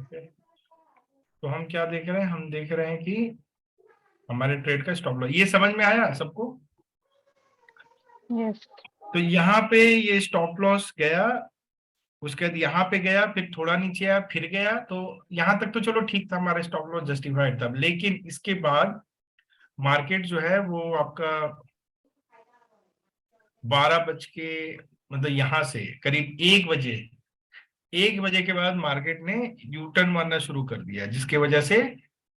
Okay, तो हम क्या देख रहे हैं, हम देख रहे हैं कि हमारे ट्रेड का स्टॉप लॉस, ये समझ में आया सबको? यस। तो यहाँ पे ये स्टॉप लॉस गया, उसके बाद यहाँ पे गया, फिर थोड़ा नीचे आया, फिर गया, तो यहाँ तक तो चलो ठीक था, हमारा स्टॉप लॉस जस्टिफाइड था। लेकिन इसके बाद मार्केट जो है वो आपका 12 बज के, मतलब यहाँ से करीब 1 बजे, 1 बजे के बाद मार्केट ने यू टर्न मारना शुरू कर दिया, जिसके वजह से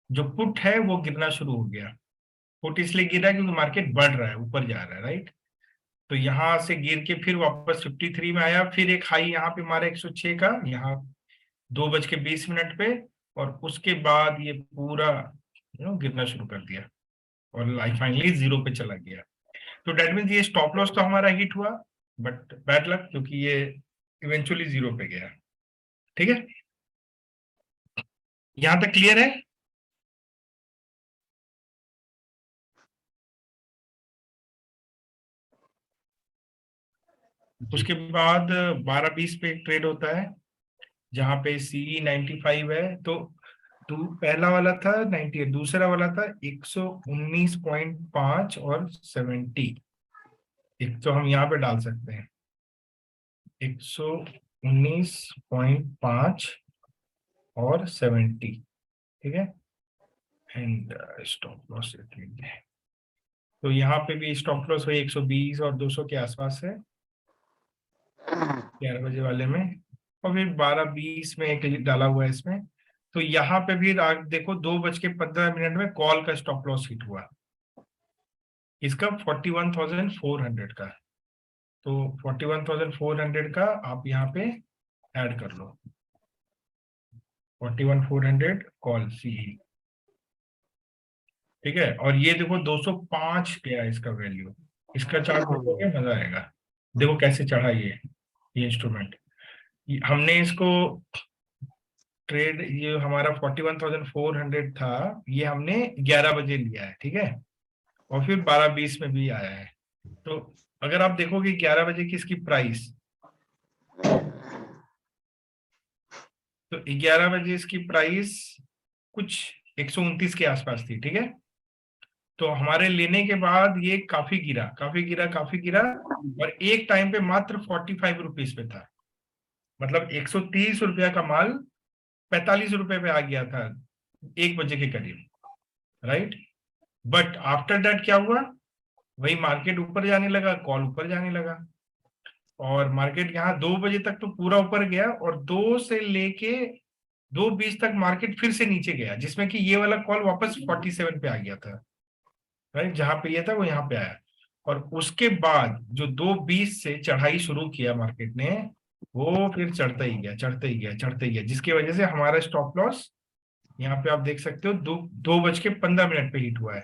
जो पुट है वो गिरना शुरू हो गया। पुट इसलिए गिरा क्योंकि मार्केट बढ़ रहा है, ऊपर जा रहा है, राइट। तो यहाँ से गिर के फिर वापस 53 में आया, फिर एक हाई यहाँ पे मारा 106 का, यहाँ 2:20 पे, और उसके बाद ये पूरा गिरना शुरू कर दिया और फाइनली जीरो पे चला गया। तो डेट मीन्स ये स्टॉप लॉस तो हमारा हिट हुआ, बट बैड लक, क्योंकि ये इवेंचुअली जीरो पे गया। ठीक है, यहां तक क्लियर है? उसके बाद 12:20 पे एक ट्रेड होता है जहां पे CE 95 है, तो पहला वाला था 98, दूसरा वाला था 119.5 और 70। एक तो हम यहाँ पे डाल सकते हैं 119.5 और 70, ठीक है। एंड स्टॉप लॉस, तो यहाँ पे भी स्टॉप लॉस वही 120 और 200 के आसपास है 11 बजे वाले में, और फिर 12:20 में एक डाला हुआ है इसमें। तो यहाँ पे भी देखो 2:15 में कॉल का स्टॉप लॉस हिट हुआ, इसका 41,400 का। तो 41,400 का आप यहाँ पे ऐड कर लो, 41,400 कॉल CE, ठीक है। और ये देखो 205 गया इसका वैल्यू, इसका चार्ट देखोगे मजा आएगा। देखो कैसे चढ़ा ये इंस्ट्रूमेंट। हमने इसको ट्रेड, ये हमारा 41,400 था, ये हमने 11 बजे लिया है, ठीक है। और फिर 12:20 में भी आया है। तो अगर आप देखोगे 11 बजे की इसकी प्राइस, तो 11 बजे इसकी प्राइस कुछ 129 के आसपास थी, ठीक है। तो हमारे लेने के बाद ये काफी गिरा, काफी गिरा, काफी गिरा, और एक टाइम पे मात्र 45 रुपीज पे था। मतलब 130 रुपया का माल 45 रुपए पे आ गया था 1 बजे के करीब, राइट। बट आफ्टर दैट क्या हुआ, वही मार्केट ऊपर जाने लगा, कॉल ऊपर जाने लगा, और मार्केट यहाँ 2 बजे तक तो पूरा ऊपर गया, और 2 से लेके 2:20 तक मार्केट फिर से नीचे गया, जिसमें कि ये वाला कॉल वापस 47 पे आ गया था, राइट। जहां पे ये था वो यहाँ पे आया, और उसके बाद जो 2:20 से चढ़ाई शुरू किया मार्केट ने, वो फिर चढ़ता ही गया, चढ़ते ही गया, चढ़ते ही गया, जिसकी वजह से हमारा स्टॉप लॉस यहाँ पे आप देख सकते हो 2:15 पे हिट हुआ है।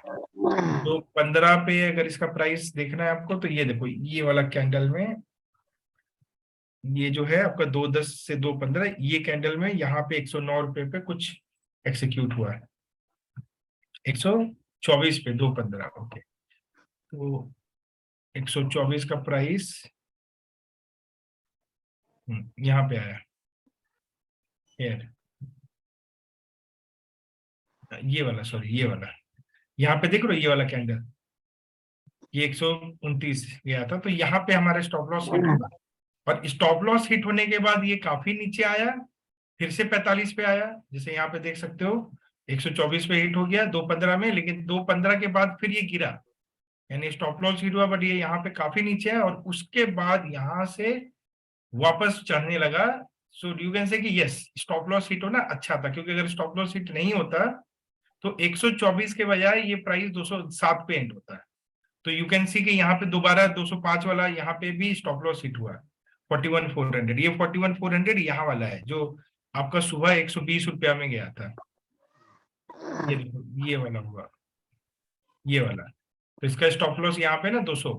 2:15 पे अगर इसका प्राइस देखना है आपको, तो ये देखो ये वाला कैंडल में, ये जो है आपका 2:10 से 2:15, ये कैंडल में यहाँ पे 109 रुपए पे कुछ एक्सिक्यूट हुआ है, 124 पे 2:15, ओके। तो 124 का प्राइस यहाँ पे आया, यार ये वाला, सॉरी ये वाला, यहाँ पे देख रहे हो ये वाला कैंडल, ये 129 गया था, तो यहाँ पे हमारा स्टॉप लॉस हिट हुआ। और स्टॉप लॉस हिट होने के बाद ये काफी नीचे आया, फिर से 45 पे आया, जैसे यहाँ पे देख सकते हो 124 पे हिट हो गया 2:15 में, लेकिन 2:15 के बाद फिर ये गिरा, यानी स्टॉप लॉस हिट हुआ, बट ये यहाँ पे काफी नीचे है, और उसके बाद यहाँ से वापस चढ़ने लगा। सो यू कैन से कि यस, स्टॉप लॉस हिट होना अच्छा था, क्योंकि अगर स्टॉप लॉस हिट नहीं होता तो 124 के बजाय ये प्राइस 207 पे एंड होता है। तो यू कैन सी कि यहाँ पे दोबारा 205 वाला यहाँ पे भी स्टॉप लॉस हिट हुआ, 41,400, ये 41,400 यहाँ वाला है जो आपका सुबह 120 रुपया में गया था, ये देखो ये वाला हुआ, ये वाला। तो इसका स्टॉप लॉस यहाँ पे ना 200,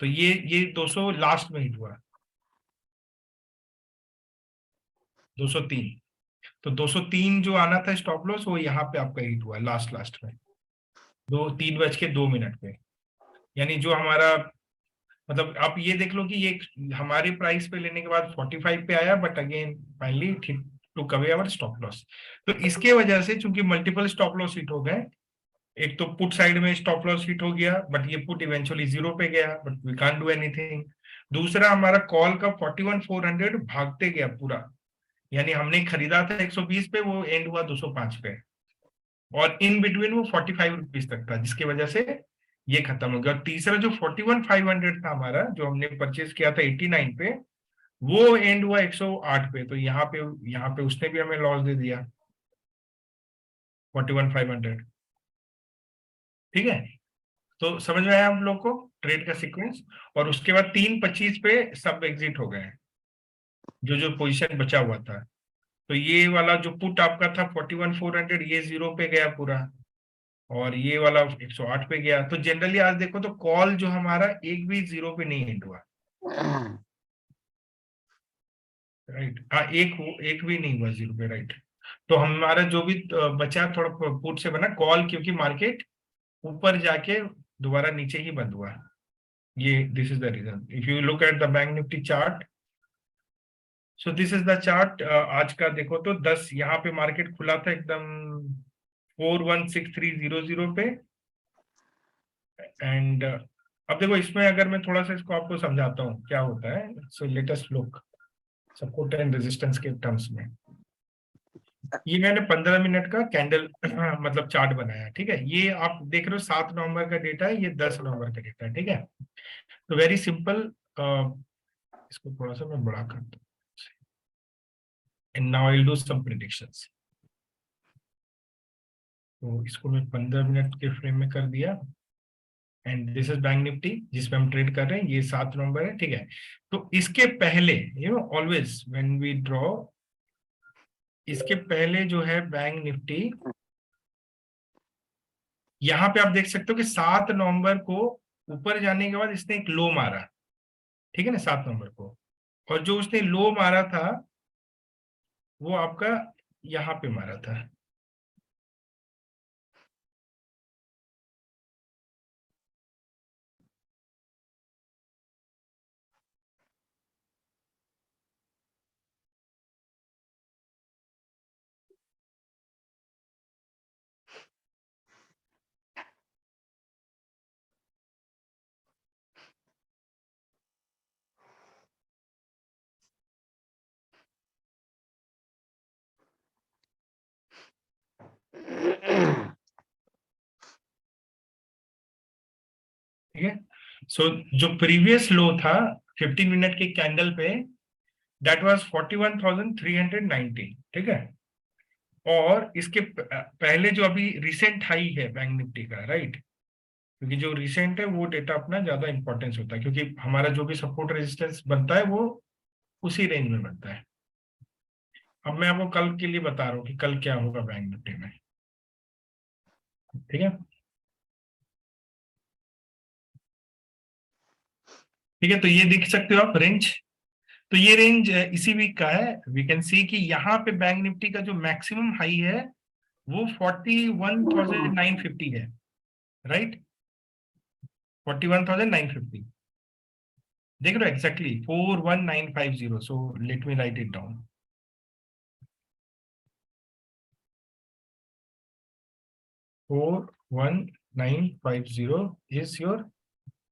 तो ये 200 लास्ट में हिट हुआ, 203। तो 203 जो आना था स्टॉप लॉस, वो यहाँ पे आपका हिट हुआ लास्ट लास्ट में, 3:02 पे। यानी जो हमारा, मतलब आप ये देख लो कि ये हमारे प्राइस पे लेने के बाद 45 पे आया, but again finally to cover our stop loss. तो इसके वजह से चूंकि मल्टीपल स्टॉप लॉस हिट हो गए, एक तो पुट साइड में स्टॉप लॉस हिट हो गया, बट ये पुट इवेंचुअली जीरो पे गया, but we can't do anything. दूसरा हमारा कॉल का 41,400 भागते गया पूरा, यानी हमने खरीदा था 120 पे, वो एंड हुआ 205 पे, और इन बिटवीन वो 45 रुपीज तक था, जिसकी वजह से ये खत्म हो गया। और तीसरा जो 41,500 था हमारा, जो हमने परचेज किया था 89 पे, वो एंड हुआ 108 पे, तो यहाँ पे उसने भी हमें लॉस दे दिया 41,500। ठीक है, तो समझ में आया हम लोग को ट्रेड का सीक्वेंस। और उसके बाद 3:25 पे सब एग्जिट हो गए, जो जो पोजीशन बचा हुआ था। तो ये वाला जो पुट आपका था 41,400, ये जीरो पे गया पूरा, और ये वाला 108 पे गया। तो जनरली आज देखो तो कॉल जो हमारा एक भी जीरो पे नहीं एंड हुआ, राइट। हाँ, एक भी नहीं हुआ जीरो पे, राइट। तो हमारा जो भी बचा थोड़ा पुट से बना कॉल, क्योंकि मार्केट ऊपर जाके दोबारा नीचे ही बंद हुआ। ये this is the reason. If you look at the bank Nifty chart, so this is the chart. आज का देखो तो 10, यहाँ पे मार्केट खुला था एकदम 416300 पे, एंड अब देखो इसमें अगर मैं थोड़ा सा इसको आपको समझाता हूँ क्या होता है। So let us look support and resistance के टर्म्स में। ये मैंने 15 मिनट का कैंडल मतलब चार्ट बनाया, ठीक है। ये आप देख रहे हो 7 नवंबर का डेटा है, ये 10 नवंबर का डेटा है, ठीक है। तो वेरी सिंपल, इसको थोड़ा सा मैं बड़ा करता हूँ, and now I will do some predictions. तो इसको मैं 15 मिनट के फ्रेम में कर दिया, and this is bank Nifty जिसमें हम ट्रेड कर रहे हैं, ये 7 नवंबर है, ठीक है। तो इसके पहले ऑलवेज व्हेन वी ड्रॉ, इसके पहले जो है बैंक निफ्टी, यहाँ पे आप देख सकते हो कि 7 नवंबर को ऊपर जाने के बाद इसने एक लो मारा, ठीक है ना, 7 नवंबर को। और जो उसने लो मारा था वो आपका यहाँ पे मारा था। ठीक है, सो जो प्रीवियस लो था 15 मिनट के कैंडल पे, दैट वाज 41,390, ठीक है। और इसके पहले जो अभी रिसेंट हाई है बैंक निफ्टी का, राइट, क्योंकि जो रिसेंट है वो डेटा अपना ज्यादा इंपॉर्टेंस होता है, क्योंकि हमारा जो भी सपोर्ट रेजिस्टेंस बनता है वो उसी रेंज में बनता है। अब मैं आपको कल के लिए बता रहा हूँ कि कल क्या होगा बैंक निफ्टी में, ठीक है। ठीक है, तो ये देख सकते हो आप रेंज। तो ये रेंज इसी वीक का है। वी कैन सी कि यहाँ पे बैंक निफ्टी का जो मैक्सिमम हाई है वो 41,950 है, राइट। 41,950, देख रहे हो exactly 41,950। So let me right it down. 41,950 is your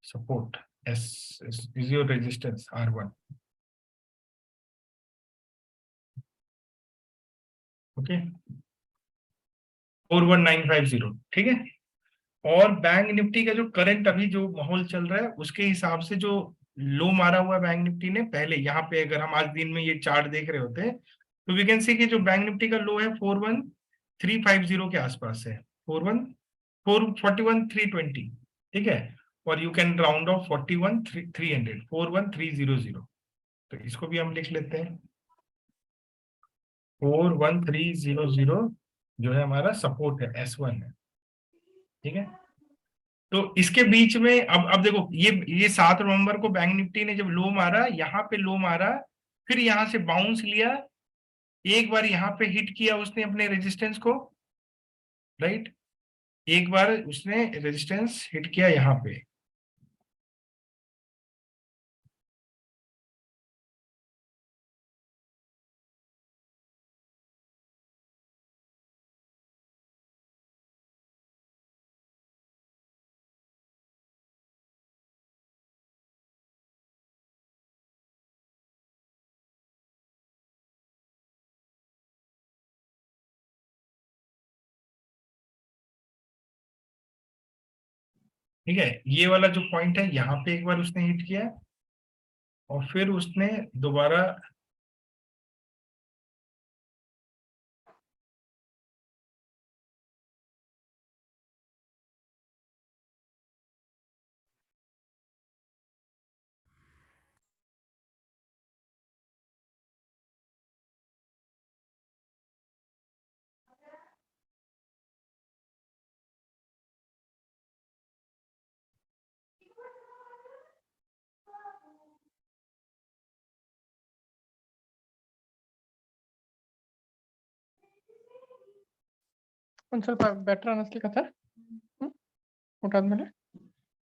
support, S is your resistance R1, okay. 41,950, ठीक है। और बैंक निफ्टी का जो करंट अभी जो माहौल चल रहा है उसके हिसाब से जो लो मारा हुआ है बैंक निफ्टी ने पहले, यहाँ पे अगर हम आज दिन में ये चार्ट देख रहे होते तो वी कैन सी कि जो बैंक निफ्टी का लो है 41,350 के आसपास है, 41,320, ठीक है। और यू कैन राउंड ऑफ 41,300, 41,300। तो इसको भी हम लिख लेते हैं, 41,300 जो है हमारा सपोर्ट है, S1 है, ठीक है। तो इसके बीच में अब देखो ये 7 नवंबर को बैंक निफ्टी ने जब लो मारा, यहाँ पे लो मारा, फिर यहाँ से बाउंस लिया, एक बार यहाँ पे हिट किया उसने अपने रेजिस्टेंस को, राइट। एक बार उसने रेजिस्टेंस हिट किया यहाँ पे, ठीक है, ये वाला जो पॉइंट है यहाँ पे एक बार उसने हिट किया और फिर उसने दोबारा ಒಂದ್ ಸ್ವಲ್ಪ ಬೆಟರ್ ಅನಿಸ್ಲಿಕ್ಕತ್ತ ಊಟಾದ್ಮೇಲೆ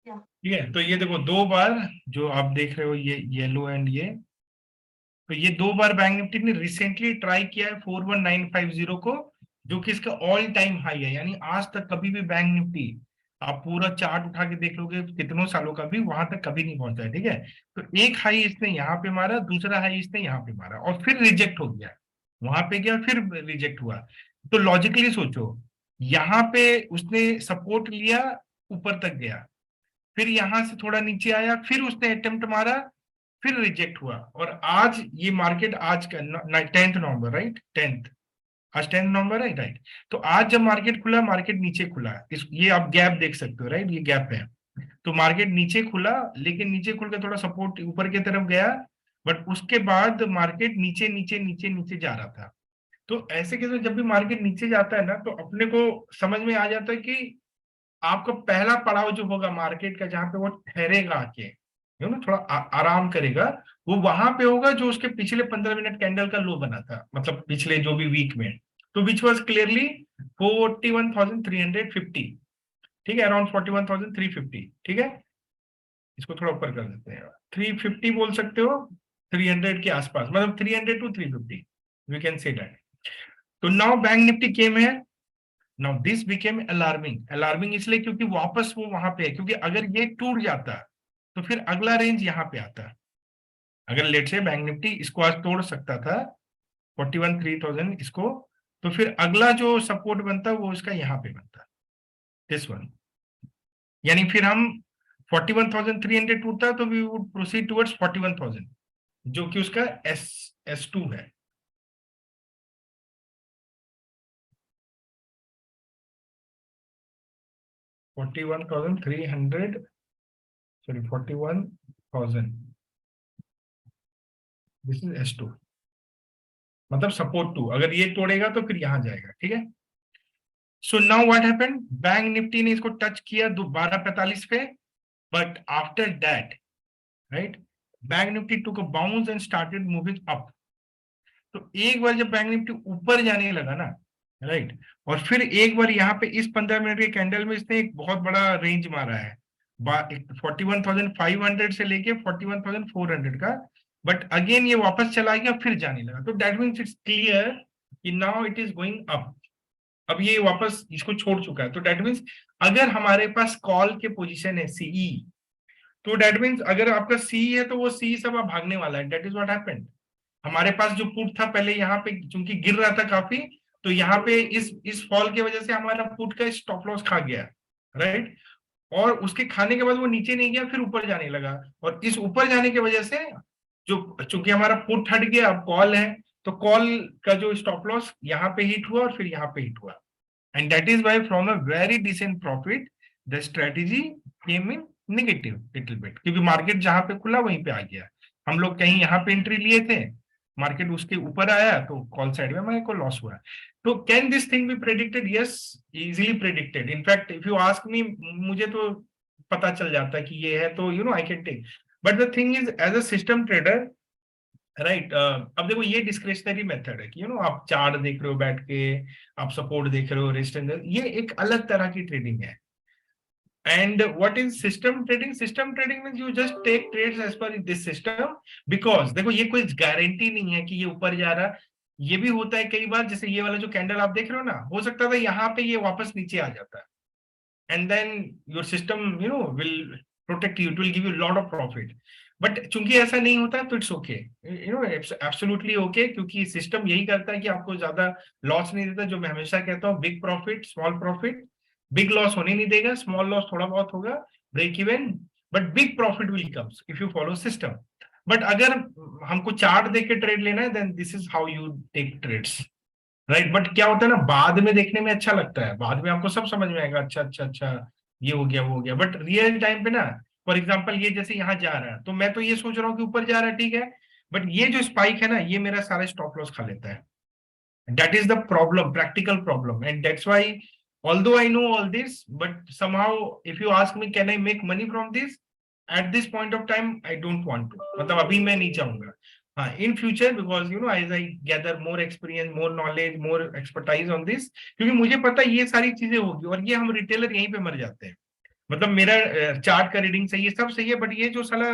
ठीक है। तो ये देखो दो बार जो आप देख रहे हो ये येलो एंड ये, तो ये दो बार बैंक निफ्टी ने रिसेंटली ट्राई किया है 41950 को, जो कि इसका ऑल टाइम हाई है। यानी आज तक कभी भी बैंक निफ्टी, आप पूरा चार्ट उठा के देख लोगे कितनों सालों का भी, वहां तक कभी नहीं पहुंचा है। ठीक है, तो एक हाई इसने यहाँ पे मारा, दूसरा हाई इसने यहाँ पे मारा और फिर रिजेक्ट हो गया, वहां पे गया फिर रिजेक्ट हुआ। तो लॉजिकली सोचो, यहाँ पे उसने सपोर्ट लिया, ऊपर तक गया, फिर यहां से थोड़ा नीचे आया, फिर उसने अटेम्प्ट मारा, फिर रिजेक्ट हुआ। और आज ये मार्केट, आज का 10 नवंबर, राइट, 10, आज 10 नवंबर है, राइट। तो आज जब मार्केट खुला, मार्केट नीचे खुला, इस ये आप गैप देख सकते हो, राइट, ये गैप है। तो मार्केट नीचे खुला, लेकिन नीचे खुल के थोड़ा सपोर्ट ऊपर की तरफ गया, बट उसके बाद मार्केट नीचे नीचे नीचे नीचे जा रहा था। तो ऐसे केस में जब भी मार्केट नीचे जाता है ना, तो अपने को समझ में आ जाता है कि आपका पहला पड़ाव जो होगा मार्केट का, जहां पे वो ठहरेगा आके, थोड़ा आराम करेगा, वो वहां पे होगा जो उसके पिछले 15 मिनट कैंडल का लो बना था, मतलब पिछले जो भी वीक में, तो विच वॉज क्लियरली 41,350। ठीक है, अराउंड 41,350। ठीक है, इसको थोड़ा ऊपर कर देते हैं, 350 बोल सकते हो, 300 के आसपास, मतलब 300 to 350, we can say that. तो नाउ बैंक निफ्टी केम है। Now this became alarming. Alarming इसलिए क्योंकि वापस वो वहां पे है, क्योंकि अगर ये टूट जाता तो फिर अगला रेंज यहाँ पे आता। अगर लेट से बैंक निफ्टी इसको आज तोड़ सकता था 41,300 इसको, तो फिर अगला जो सपोर्ट बनता वो इसका यहाँ पे बनता, दिस वन। यानी फिर हम 41,300 टूटता तो वी वुड प्रोसीड टुवर्ड्स 41,000, जो कि उसका S2 है। $41,300, सॉरी 41,000, दिस इज S2, मतलब सपोर्ट 2। अगर ये तोड़ेगा तो फिर यहां जाएगा। ठीक है, so now what happened, bank Nifty ने इसको टच किया 12:45 पे, but after that, right, bank Nifty took a bounce and started moving up. तो एक बार जब बैंक निफ्टी ऊपर जाने लगा ना, राइट, और फिर एक बार यहाँ पे इस 15 मिनट के कैंडल में इसने एक बहुत बड़ा रेंज मारा है, 41,500 से लेके 41,400 का, बट अगेन ये वापस चला गया, फिर जाने लगा। तो दैट मीन्स इट्स क्लियर कि now it is going up. अब ये वापस इसको छोड़ चुका है, तो दैट मीन्स अगर हमारे पास कॉल के पोजीशन है सीई, तो दैट मीन्स अगर आपका सीई है तो वो सीई सब अब भागने वाला है। That is what happened. हमारे पास जो पुट था पहले, यहाँ पे चूंकि गिर रहा था काफी, तो यहाँ पे इस फॉल की वजह से हमारा पुट का स्टॉप लॉस खा गया, राइट। और उसके खाने के बाद वो नीचे नहीं गया, फिर ऊपर जाने लगा, और इस ऊपर जाने की वजह से जो, चूंकि हमारा पुट हट गया, अब कॉल है, तो कॉल का जो स्टॉप लॉस यहाँ पे हिट हुआ और फिर यहाँ पे हिट हुआ। And that is why from a very decent profit, the strategy came in negative little bit, क्योंकि मार्केट जहां पे खुला वहीं पे आ गया। हम लोग कहीं यहाँ पे एंट्री लिए थे, मार्केट उसके ऊपर आया तो कॉल साइड में हमारे को लॉस हुआ। तो can this thing be predicted? Yes, easily predicted. In fact if you ask मी, मुझे तो पता चल जाता है कि ये है, तो I can take. But the thing is, as a system trader, right, अब देखो ये डिस्क्रिशनरी मेथड है कि आप चार्ट देख रहे हो बैठ के, आप सपोर्ट देख रहे हो, रेजिस्टेंस, ये एक अलग तरह की ट्रेडिंग है। And what is system trading? System trading means you just take trades as per this system, because देखो ये कोई गारंटी नहीं है कि ये ऊपर जा रहा। ये भी होता है कई बार, जैसे ये वाला जो कैंडल आप देख रहे हो ना, हो सकता था यहाँ पे ये वापस नीचे आ जाता है, and then your system will protect you, it will give you lot of profit. But चूंकि ऐसा नहीं होता तो इट्स ओके, एब्सोल्युटली ओके, क्योंकि सिस्टम यही करता है कि आपको ज्यादा लॉस नहीं देता। जो मैं हमेशा कहता हूँ, big profit small profit, big loss होने नहीं देगा, स्मॉल लॉस थोड़ा बहुत होगा, break even, but big profit will comes if you follow system. But अगर हमको चार्ट देख के ट्रेड लेना है, then this is how you take trades, right. But क्या होता है ना, बाद में देखने में अच्छा लगता है, बाद में आपको सब समझ में आएगा, अच्छा अच्छा अच्छा ये हो गया वो हो गया, बट रियल टाइम पे ना, फॉर एग्जाम्पल ये जैसे यहाँ जा रहा है, तो मैं तो ये सोच रहा हूँ कि ऊपर जा रहा है, ठीक है, बट ये जो स्पाइक है ना, ये मेरा सारा स्टॉप लॉस खा लेता है। That is the problem, practical problem, and that's why, although I know all this, but somehow, if you ask me, can I make money from this? At this point of time, I don't want to. मतलब अभी मैं नहीं चाहूंगा। हाँ, in future, because you know, as I gather more experience, more knowledge, more expertise on this, क्योंकि मुझे पता है ये सारी चीजें होगी, और ये हम रिटेलर यहीं पे मर जाते हैं। मतलब मेरा चार्ट का रीडिंग सही है, सब सही है, बट ये जो साला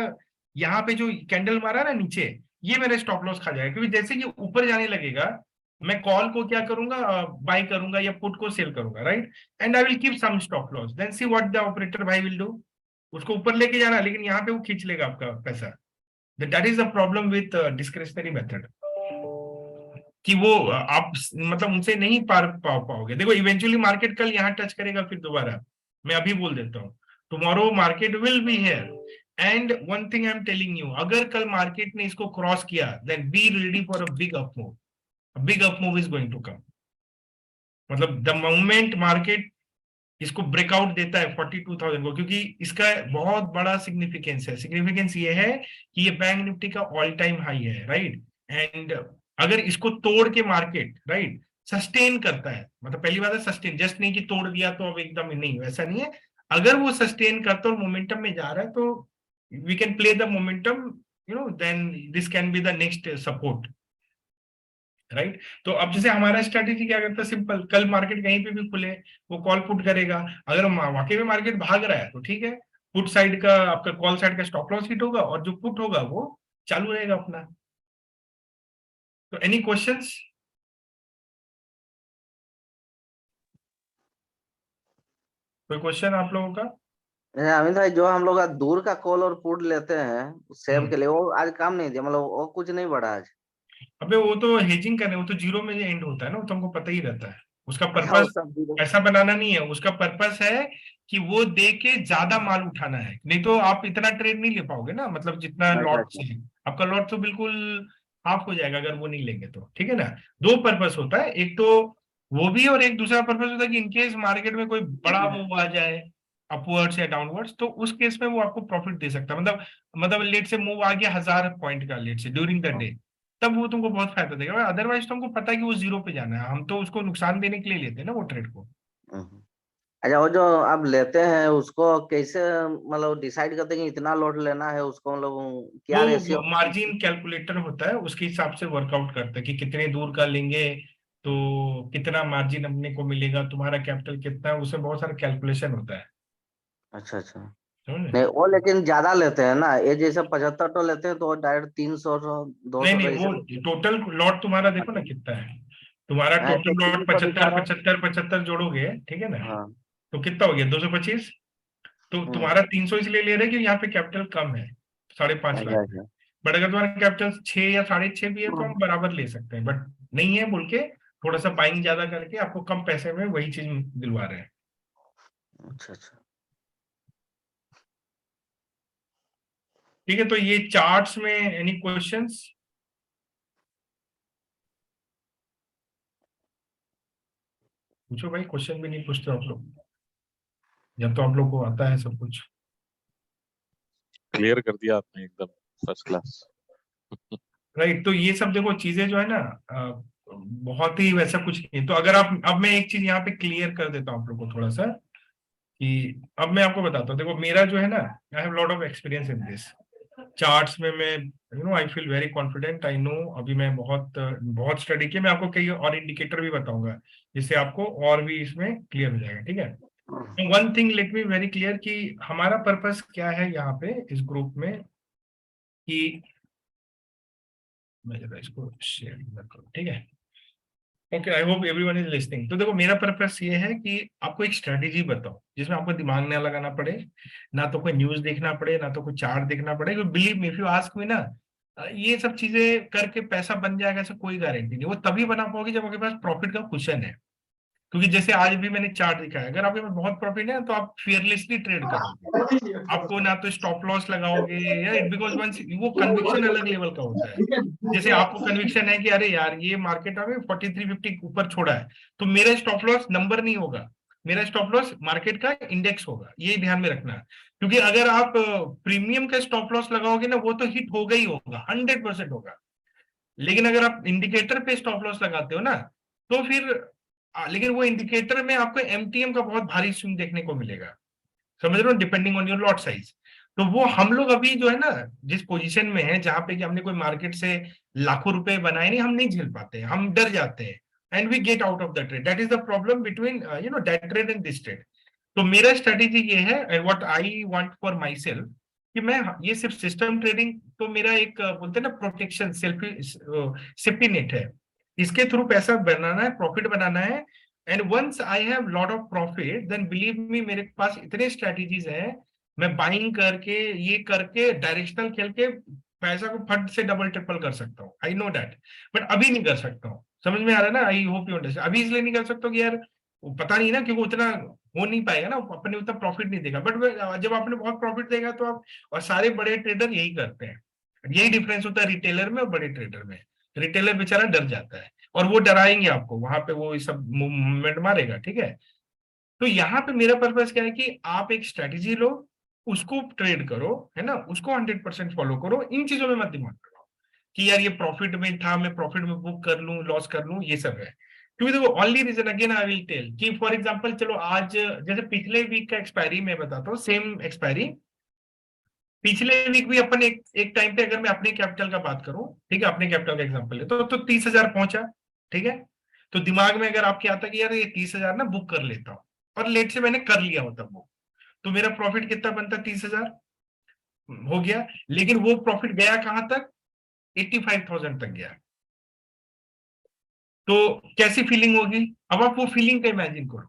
यहाँ पे जो कैंडल मारा ना नीचे, ये मेरा स्टॉप लॉस खा जाएगा, क्योंकि जैसे ये ऊपर जाने लगेगा, मैं कॉल को क्या करूंगा, बाय करूंगा, या पुट को सेल करूंगा, right, and I will keep some stop loss, then see what the operator भाई विल डू, उसको ऊपर लेके जाना, लेकिन यहाँ पे वो खींच लेगा आपका पैसा। That is the problem with discretionary method, कि वो आप मतलब उनसे नहीं पार पाओगे। देखो इवेंचुअली मार्केट कल यहाँ टच करेगा, फिर दोबारा, मैं अभी बोल देता हूँ, tomorrow market will be here, and one thing I am telling you, अगर कल मार्केट ने इसको क्रॉस किया, then be ready for a big up move, big up move is going to come. मतलब द मोमेंट मार्केट इसको breakout देता है 42,000 को, क्योंकि इसका बहुत बड़ा सिग्निफिकेंस है, सिग्निफिकेंस ये है कि ये बैंक निफ्टी का ऑल टाइम हाई है, राइट, एंड अगर इसको तोड़ के मार्केट, राइट, सस्टेन करता है, मतलब पहली बात है सस्टेन, जस्ट नहीं कि तोड़ दिया तो अब एकदम नहीं, वैसा नहीं है, अगर वो सस्टेन करता है और मोमेंटम में जा रहा है, तो we can play the momentum, you know, then this can be the next support, right. तो अब जैसे हमारा स्ट्रेटेजी क्या करता है, सिंपल, कल मार्केट कहीं पे भी खुले, वो कॉल पुट करेगा, अगर वाकई में मार्केट भाग रहा है तो ठीक है, पुट साइड का आपका, कॉल साइड का स्टॉप लॉस हिट होगा, और जो पुट होगा वो चालू रहेगा अपना। तो एनी क्वेश्चंस? कोई क्वेश्चन आप लोगों का? अमित भाई, जो हम लोग आज दूर का कॉल और पुट लेते हैं सेव हम्म। के लिए, वो आज काम नहीं दिया, मतलब वो कुछ नहीं बढ़ा आज। अबे वो तो हेजिंग करने, वो तो जीरो में एंड होता है ना, वो तो हमको पता ही रहता है, उसका अच्छा, वो पर्पस सब जीरो। पैसा बनाना नहीं है, उसका पर्पस है कि वो दे के ज्यादा माल उठाना है, नहीं तो आप इतना ट्रेड नहीं ले पाओगे ना, मतलब जितना अच्छा लॉट अच्छा। से, आपका लॉट तो बिल्कुल हाफ हो जाएगा अगर वो नहीं लेंगे तो, ठीक है ना। दो पर्पस होता है, एक तो वो भी, और एक दूसरा पर्पस होता है कि इनकेस मार्केट में कोई बड़ा मूव आ जाए अपवर्ड्स या डाउनवर्ड्स, तो उस केस में वो आपको प्रॉफिट दे सकता है, मतलब लेट से मूव आ गया 1000 पॉइंट का, लेट से ड्यूरिंग द डे, तब वो तुमको बहुत फायदा देगा, अदरवाइज तो हमको पता है कि वो जीरो पे जाना है, हम तो उसको नुकसान देने के लिए लेते हैं ना वो ट्रेड को। हम्म। अच्छा, वो जो आप लेते हैं उसको कैसे मतलब डिसाइड करते हैं कि इतना लोड लेना है उसको, मतलब क्या वो रेशियो? मार्जिन कैलकुलेटर होता है, उसके हिसाब से वर्कआउट करते हैं कि कितने दूर का लेंगे तो कितना मार्जिन अपने को मिलेगा, तुम्हारा कैपिटल कितना है, उसमें बहुत सारा कैलकुलेशन होता है, अच्छा अच्छा। समझे। नहीं, वो लेकिन ज्यादा लेते हैं ना, ये जैसे 75 तो लेते हैं तो डायरेक्ट 300 दो नहीं सौ नहीं, ऐसे। वो टोटल लॉट तुम्हारा देखो ना कितना है, तुम्हारा मैं तो टोटल लॉट 300 दिखा 75 रहा है। 75 75 जोड़ोगे, ठीक है ना, हाँ। तो कितना हो गया, 225। तो हम्म। तुम्हारा 300 इसलिए ले रहे हैं कि यहाँ पे कैपिटल कम है, 5.5 लाख अच्छा है, अच्छा। बट अगर तुम्हारा कैपिटल 6 या 6.5 भी है तो हम बराबर ले सकते हैं, बट नहीं है बोल के थोड़ा सा बाइंग ज्यादा करके आपको कम पैसे में वही चीज दिलवा रहे हैं। अच्छा अच्छा। ठीक है, तो ये चार्ट्स में एनी क्वेश्चंस? पूछो भाई, क्वेश्चन भी नहीं पूछते आप लोग, जब तो आप लोग को आता है सब कुछ। क्लियर कर दिया आपने एकदम फर्स्ट क्लास। राइट, तो ये सब देखो चीजें जो है ना, बहुत ही वैसा कुछ नहीं, तो अगर आप, अब मैं एक चीज यहाँ पे क्लियर कर देता हूँ आप लोग को थोड़ा सा, कि अब मैं आपको बताता हूँ, देखो मेरा जो है ना, आई have lot of experience in this charts में, मैं you know I feel very confident, I know, अभी मैं बहुत बहुत स्टडी किया, मैं आपको कई और इंडिकेटर भी बताऊंगा जिससे आपको और भी इसमें क्लियर हो जाएगा, ठीक है। One thing let me very clear कि हमारा पर्पस क्या है यहाँ पे इस ग्रुप में, कि मैं जरा इसको शेयर करूँ, ठीक है, okay, I hope everyone is listening. तो देखो मेरा पर्पस ये है कि आपको एक स्ट्रेटेजी बताओ जिसमें आपको दिमाग ना लगाना पड़े, ना तो कोई न्यूज देखना पड़े, ना तो कोई चार्ट देखना पड़े, believe me if you ask मी ना, ये सब चीजें करके पैसा बन जाएगा ऐसा कोई गारंटी नहीं, वो तभी बना पाओगे जब आपके पास प्रॉफिट का कुशन है। क्योंकि जैसे आज भी मैंने चार्ट दिखाया, अगर आपके पास बहुत प्रॉफिट है तो आप फियरलेसली ट्रेड करोगे, आपको ना तो स्टॉप लॉस लगाओगे, या इट बिकॉज वंस वो कन्विक्शन अलग लेवल का होता है। जैसे आपको कन्विक्शन है कि अरे यार ये मार्केट हमें 4350 ऊपर छोड़ा है, तो मेरा स्टॉप लॉस नंबर नहीं होगा, मेरा स्टॉप लॉस मार्केट का इंडेक्स होगा, ये ध्यान में रखना। क्योंकि अगर आप प्रीमियम का स्टॉप लॉस लगाओगे ना, वो तो हिट होगा ही होगा, 100% होगा। लेकिन अगर आप इंडिकेटर पे स्टॉप लॉस लगाते हो ना, तो फिर लेकिन वो इंडिकेटर में आपको एमटीएम का बहुत भारी स्विंग देखने को मिलेगा, समझ रहे हो, depending on your lot size. तो वो हम लोग अभी जो है ना, जिस पोजीशन में है जहां पे कि हमने कोई मार्केट से लाखों रुपए बनाए नहीं, हम नहीं झेल पाते, हम डर जाते हैं, and we get out of the trade. That is the problem between that trade and this trade. तो मेरा स्ट्रेटेजी ये है, and what I want for myself, कि मैं ये सिर्फ सिस्टम ट्रेडिंग, तो मेरा एक बोलते हैं ना प्रोटेक्शन, सेफ्टी नेट है, इसके थ्रू पैसा बनाना है, प्रॉफिट बनाना है। And once I have lot of profit, then believe me, मेरे पास इतने स्ट्रेटेजीज हैं, मैं बाइंग करके, ये करके, डायरेक्शनल खेल के पैसा को फट से डबल ट्रिपल कर सकता हूँ, आई नो दैट। बट अभी नहीं कर सकता हूँ, समझ में आ रहा है ना, आई होप यू अंडरस्टैंड। अभी इसलिए नहीं कर सकता कि यार वो पता नहीं ना, क्योंकि उतना हो नहीं पाएगा ना, अपने उतना प्रॉफिट नहीं देगा। बट जब आपने बहुत प्रॉफिट देगा तो आप, और सारे बड़े ट्रेडर यही करते हैं, यही डिफरेंस होता है रिटेलर में और बड़े ट्रेडर में। रिटेलर बेचारा डर जाता है, और वो डराएंगे आपको, वहां पे वो सब मूवमेंट मारेगा, ठीक है। तो यहाँ पे मेरा पर्पस क्या है कि आप एक स्ट्रेटेजी लो, उसको ट्रेड करो, है ना, उसको 100% फॉलो करो, इन चीजों में मत दिमाग लगाओ कि यार ये प्रॉफिट में था, मैं प्रॉफिट में बुक कर लूं, लॉस कर लूं, ये सब है। क्योंकि देखो, only reason again I will tell कि फॉर एग्जांपल, चलो आज जैसे पिछले वीक का एक्सपायरी मैं बताता हूँ, सेम एक्सपायरी पिछले वीक भी अपन एक टाइम पे, अगर मैं अपने कैपिटल का बात करूं, ठीक है, अपने कैपिटल का एग्जांपल है, तो 30,000 पहुंचा, ठीक है। तो दिमाग में अगर आपके आता कि यार ये 30,000 ना बुक कर लेता हूँ, और लेट से मैंने कर लिया होता बुक, तो मेरा प्रॉफिट कितना बनता, 30,000 हो गया। लेकिन वो प्रॉफिट गया कहां तक, 85,000 तक गया। तो कैसी फीलिंग होगी, अब आप वो फीलिंग का इमेजिन करो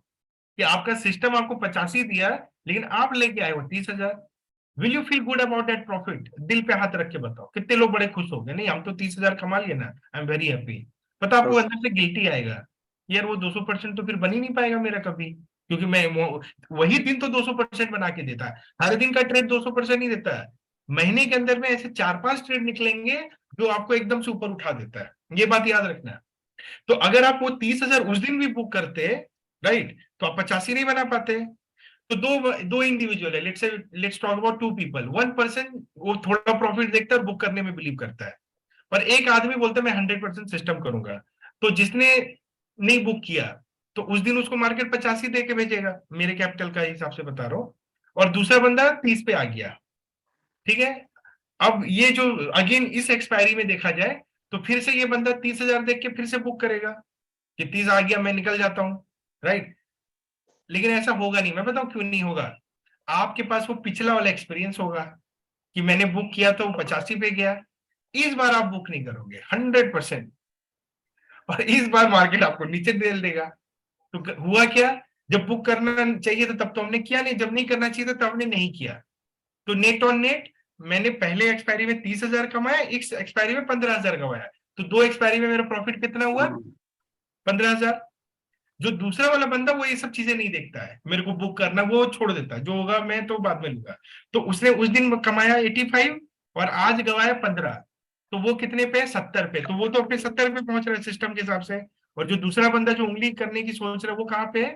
कि आपका सिस्टम आपको 85 दिया, लेकिन आप लेके आए हो 30,000। Will you feel good about that profit? दिल पे हाथ रख के बताओ, कितने लोग बड़े खुश हो गए, नहीं हम तो 30,000 कमा लिए ना, आई एम वेरी हैप्पी। पता आपको तो अंदर से गिल्टी आएगा, यार वो 200% तो फिर बन ही नहीं पाएगा मेरा कभी, क्योंकि मैं वही दिन तो 200% बना के देता है, हर दिन का ट्रेड 200% नहीं देता है। महीने के अंदर में ऐसे 4-5 ट्रेड निकलेंगे जो आपको एकदम से ऊपर उठा देता है, ये बात याद रखना। तो अगर आप वो 30,000 उस दिन भी बुक करते, राइट, तो आप 85 नहीं बना पाते। तो दो दो इंडिविजुअल है, let's talk about two people, one person वो थोड़ा प्रॉफिट देखता है और बुक करने में बिलीव करता है, और एक आदमी बोलता है मैं 100% सिस्टम करूंगा। तो जिसने नहीं बुक किया, तो उस दिन उसको मार्केट 85 दे के भेजेगा, मेरे कैपिटल का हिसाब से बता रहा हूं, और दूसरा बंदा 30 पे आ गया, ठीक है। अब ये जो अगेन इस एक्सपायरी में देखा जाए, तो फिर से ये बंदा 30,000 देख के फिर से बुक करेगा कि 30 आ गया, मैं निकल जाता हूं, राइट। लेकिन ऐसा होगा नहीं, मैं बताऊं क्यों नहीं होगा। आपके पास वो पिछला वाला एक्सपीरियंस होगा कि मैंने बुक किया तो वो 85 पे गया, इस बार आप बुक नहीं करोगे 100%, और इस बार मार्केट आपको नीचे डेल देगा। तो हुआ क्या, जब बुक करना चाहिए था तब तो हमने किया नहीं, जब नहीं करना चाहिए था तब हमने नहीं किया। तो नेट ऑन नेट मैंने पहले एक्सपायरी में 30,000 कमाया, इस एक्सपायरी में 15,000 कमाया, तो दो एक्सपायरी में मेरा प्रॉफिट कितना हुआ, 15,000। जो दूसरा वाला बंदा वो ये सब चीजें नहीं देखता है, मेरे को बुक करना, वो छोड़ देता है, जो होगा मैं तो बाद में लूंगा। तो उसने उस दिन कमाया 85 और आज गवाया 15, तो वो कितने पे, 70 पे, तो वो तो अपने 70 पे पहुंच रहा है सिस्टम के हिसाब से। और जो दूसरा बंदा जो उंगली करने की सोच रहा है वो कहाँ पे है,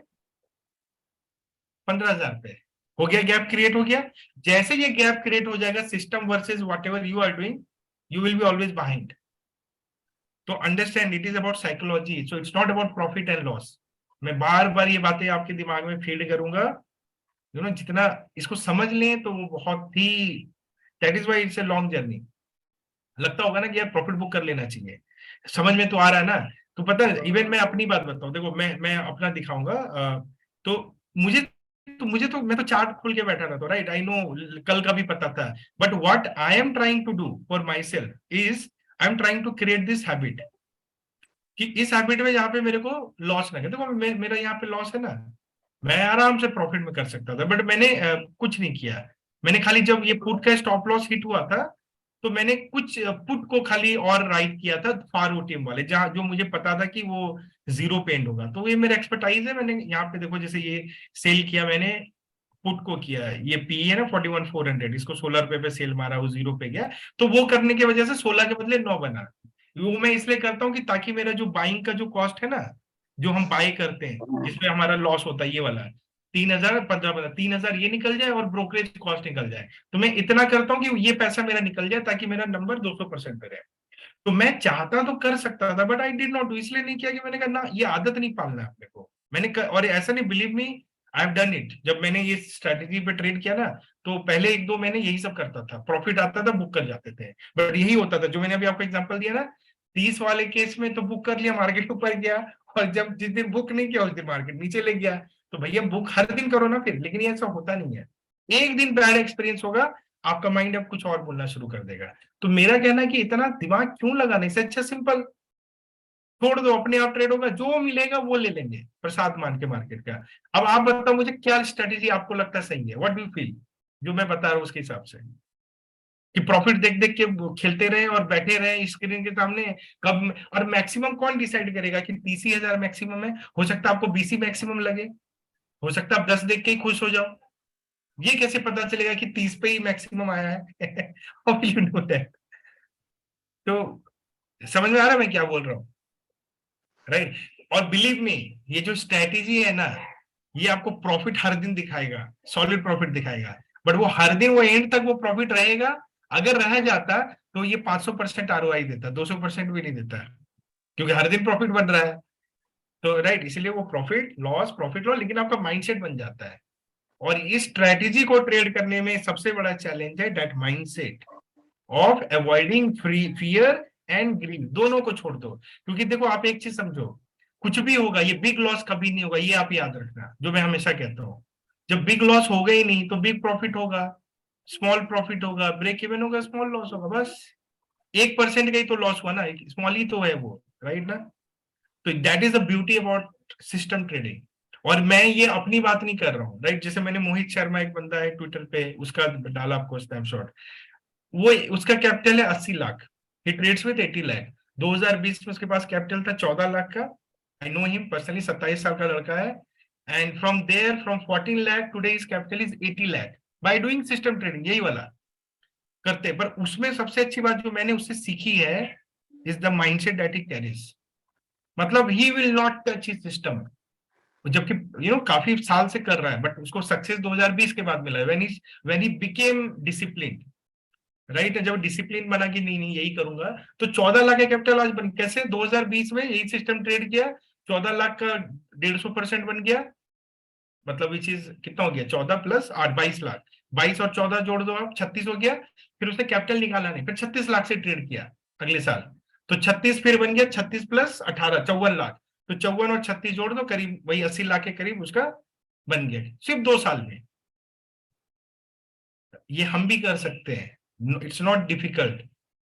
15,000 पे। हो गया, गैप क्रिएट हो गया। जैसे ये गैप क्रिएट हो जाएगा, system versus whatever you are doing, you will be always behind. तो understand, it is about psychology, so it's not about profit and loss. मैं बार बार ये बातें आपके दिमाग में फीड करूंगा, जितना इसको समझ लें तो वो बहुत ही, that is why it's a long journey. लगता होगा ना कि यार प्रॉफिट बुक कर लेना चाहिए, समझ में तो आ रहा है ना। तो पता है, इवन मैं अपनी बात बताऊं, देखो मैं अपना दिखाऊंगा, तो मुझे तो मैं तो चार्ट खोल के बैठा रहता हूँ, राइट, आई नो, कल का भी पता था। But what I am trying to do for myself is, I am trying to create this habit, कि इस हैबिट में यहाँ पे मेरे को लॉस ना, देखो मेरा यहाँ पे लॉस है ना, मैं आराम से प्रॉफिट में कर सकता था, बट मैंने कुछ नहीं किया। मैंने खाली जब ये पुट का स्टॉप लॉस हिट हुआ था, तो मैंने कुछ पुट को खाली और राइट किया था फार ओटीएम वाले, जहां जो मुझे पता था कि वो जीरो पे एंड होगा। तो ये मेरा एक्सपर्टाइज है। मैंने यहाँ पे देखो, जैसे ये सेल किया मैंने, पुट को किया है, ये पी है ना 41,400, इसको 16 रुपए पे सेल मारा, वो जीरो पे गया। तो वो करने की वजह से 16 के बदले 9 बना। वो मैं इसलिए करता हूँ कि ताकि मेरा जो बाइंग का जो कॉस्ट है ना, जो हम बाय करते हैं जिसमें हमारा लॉस होता है, ये वाला 3,000 15 3,000 ये निकल जाए और ब्रोकरेज कॉस्ट निकल जाए। तो मैं इतना करता हूँ कि ये पैसा मेरा निकल जाए ताकि मेरा नंबर 200% पे रहे। तो मैं चाहता तो कर सकता था, but I did not do. इसलिए नहीं किया कि मैंने कहा ना, ये आदत नहीं पालना है अपने को। और ऐसा नहीं, believe me, I have done it. जब मैंने ये स्ट्रेटेजी पे ट्रेड किया ना, तो पहले 1-2 महीने यही सब करता था, प्रॉफिट आता था बुक कर जाते थे। बट यही होता था जो मैंने अभी आपको एग्जांपल दिया ना, 30 वाले केस में तो बुक कर लिया, मार्केट ऊपर गया, और जब जिस दिन बुक नहीं किया उस दिन मार्केट नीचे ले गया। तो भैया बुक हर दिन करो ना फिर। लेकिन ये ऐसा होता नहीं है, एक दिन बैड एक्सपीरियंस होगा, आपका माइंड अब कुछ और बोलना शुरू कर देगा। तो मेरा कहना है कि इतना दिमाग क्यों लगाने, इससे अच्छा सिंपल छोड़ दो, अपने आप ट्रेड होगा, जो मिलेगा वो ले लेंगे, प्रसाद मान के मार्केट का। अब आप बताओ मुझे क्या स्ट्रेटेजी आपको लगता सही है, व्हाट डू यू फील, जो मैं बता रहा हूँ उसके हिसाब से, कि प्रॉफिट देख देख के खेलते रहे और बैठे रहे स्क्रीन के सामने कब। और मैक्सिमम कौन डिसाइड करेगा कि 30,000 मैक्सिमम है? हो सकता है आपको 20 मैक्सिमम लगे, हो सकता है आप 10 देख के ही खुश हो जाओ। ये कैसे पता चलेगा कि 30 पे ही मैक्सिमम आया है? How will you know that? तो समझ में आ रहा है मैं क्या बोल रहा हूँ, राइट? और बिलीव मी, ये जो स्ट्रेटेजी है ना, ये आपको प्रॉफिट हर दिन दिखाएगा, सॉलिड प्रॉफिट दिखाएगा। बट वो हर दिन वो एंड तक वो प्रॉफिट रहेगा। अगर रह जाता तो ये 500% आरओआई देता, 200% भी नहीं देता, क्योंकि हर दिन प्रॉफिट बन रहा है। तो राइट, इसलिए वो प्रॉफिट लॉस, लेकिन आपका माइंडसेट बन जाता है। और इस स्ट्रेटेजी को ट्रेड करने में सबसे बड़ा चैलेंज है that mindset of avoiding fear and greed, दोनों को छोड़ दो। क्योंकि देखो, आप एक चीज समझो, कुछ भी होगा, ये बिग लॉस कभी नहीं होगा, ये आप याद रखना, जो मैं हमेशा कहता हूँ। जब बिग लॉस होगा ही नहीं तो बिग प्रॉफिट होगा, स्मॉल प्रॉफिट होगा, ब्रेक इवन होगा, स्मॉल लॉस होगा, बस 1% का ही तो लॉस हुआ ना, स्मॉल ही तो है वो, राइट ना? तो that is the beauty about system trading. और मैं ये अपनी बात नहीं कर रहा हूँ, राइट? जैसे मैंने मोहित शर्मा, एक बंदा है ट्विटर पे, उसका डाला आपको स्नैपशॉट, वो उसका कैपिटल है 80 लाख, ही ट्रेड्स विद 80 लाख। 2020 में उसके पास कैपिटल था 14 लाख का। आई नो हिम पर्सनली, 27 साल का लड़का है। And from there, from 14 lakh today his capital is 80 lakh by doing system trading, यही वाला करते। पर उसमें सबसे अच्छी बात जो मैंने उससे सीखी है is the mindset that he carries. मतलब he will not touch his system, जबकि काफी साल से कर रहा है, बट उसको सक्सेस 2020 के बाद मिला है, when he became discipline, right? जब डिसिप्लिन बना कि नहीं नहीं यही करूंगा, तो 14 लाख का कैपिटल आज बन कैसे? 2020 में यही सिस्टम ट्रेड किया, 14 लाख का 150% बन गया। मतलब ये चीज कितना हो गया? 14 + 8 22 लाख, 22 और 14 जोड़ दो आप, 36 हो गया। फिर उसने कैपिटल निकाला नहीं, फिर 36 लाख से ट्रेड किया अगले साल, तो 36 फिर बन गया, 36 + 18 54 लाख। तो 54 और 36 जोड़ दो, करीब वही 80 लाख के करीब उसका बन गया, सिर्फ 2 साल में। ये हम भी कर सकते हैं, इट्स नॉट डिफिकल्ट।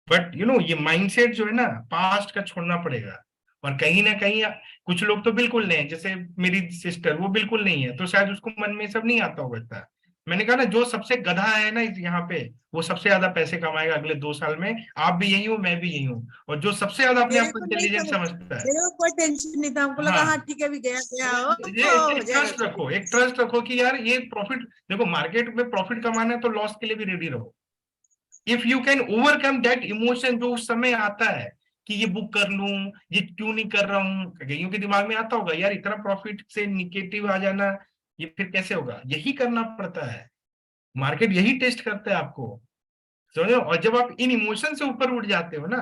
बट ये माइंडसेट जो है ना, पास्ट का छोड़ना पड़ेगा। और कहीं ना कहीं कुछ लोग तो बिल्कुल नहीं है, जैसे मेरी सिस्टर, वो बिल्कुल नहीं है, तो शायद उसको मन में सब नहीं आता होगा इतना। मैंने कहा ना, जो सबसे गधा है ना यहाँ पे, वो सबसे ज्यादा पैसे कमाएगा अगले 2 साल में। आप भी यही हो, मैं भी यही हूँ। और जो सबसे ज्यादा अपने आप को इंटेलिजेंट समझता है, मेरे को कोई टेंशन नहीं था, हमको लगा हाँ ठीक है, भी गया गया हो ये ट्रस्ट रखो, एक ट्रस्ट रखो कि यार ये प्रॉफिट, देखो मार्केट में प्रॉफिट कमाना है तो लॉस के लिए भी रेडी रहो। If you can overcome that emotion जो उस समय आता है कि ये बुक कर लूं, ये क्यों नहीं कर रहा हूं, कईयों के दिमाग में आता होगा यार इतना प्रॉफिट से निगेटिव आ जाना, ये फिर कैसे होगा? यही करना पड़ता है, मार्केट यही टेस्ट करता है आपको, समझो। और जब आप इन इमोशन से ऊपर उठ जाते हो ना,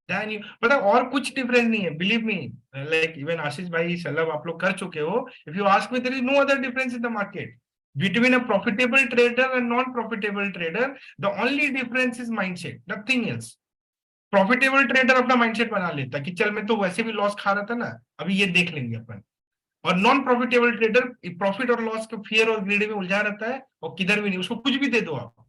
पता और कुछ डिफरेंस नहीं है, believe me. Like even Ashish भाई, सलब, आप लोग कर चुके हो। If you ask me, there is no other difference in the market between a profitable trader and non-profitable trader. The only difference is mindset, nothing else. Profitable trader अपना mindset बना लेता कि चल मैं तो वैसे भी लॉस खा रहा था ना, अभी ये देख लेंगे अपन। और नॉन प्रॉफिटेबल ट्रेडर प्रॉफिट और लॉस के फियर और ग्रीड में उलझा रहता है, और किधर भी नहीं, उसको कुछ भी दे दो आप।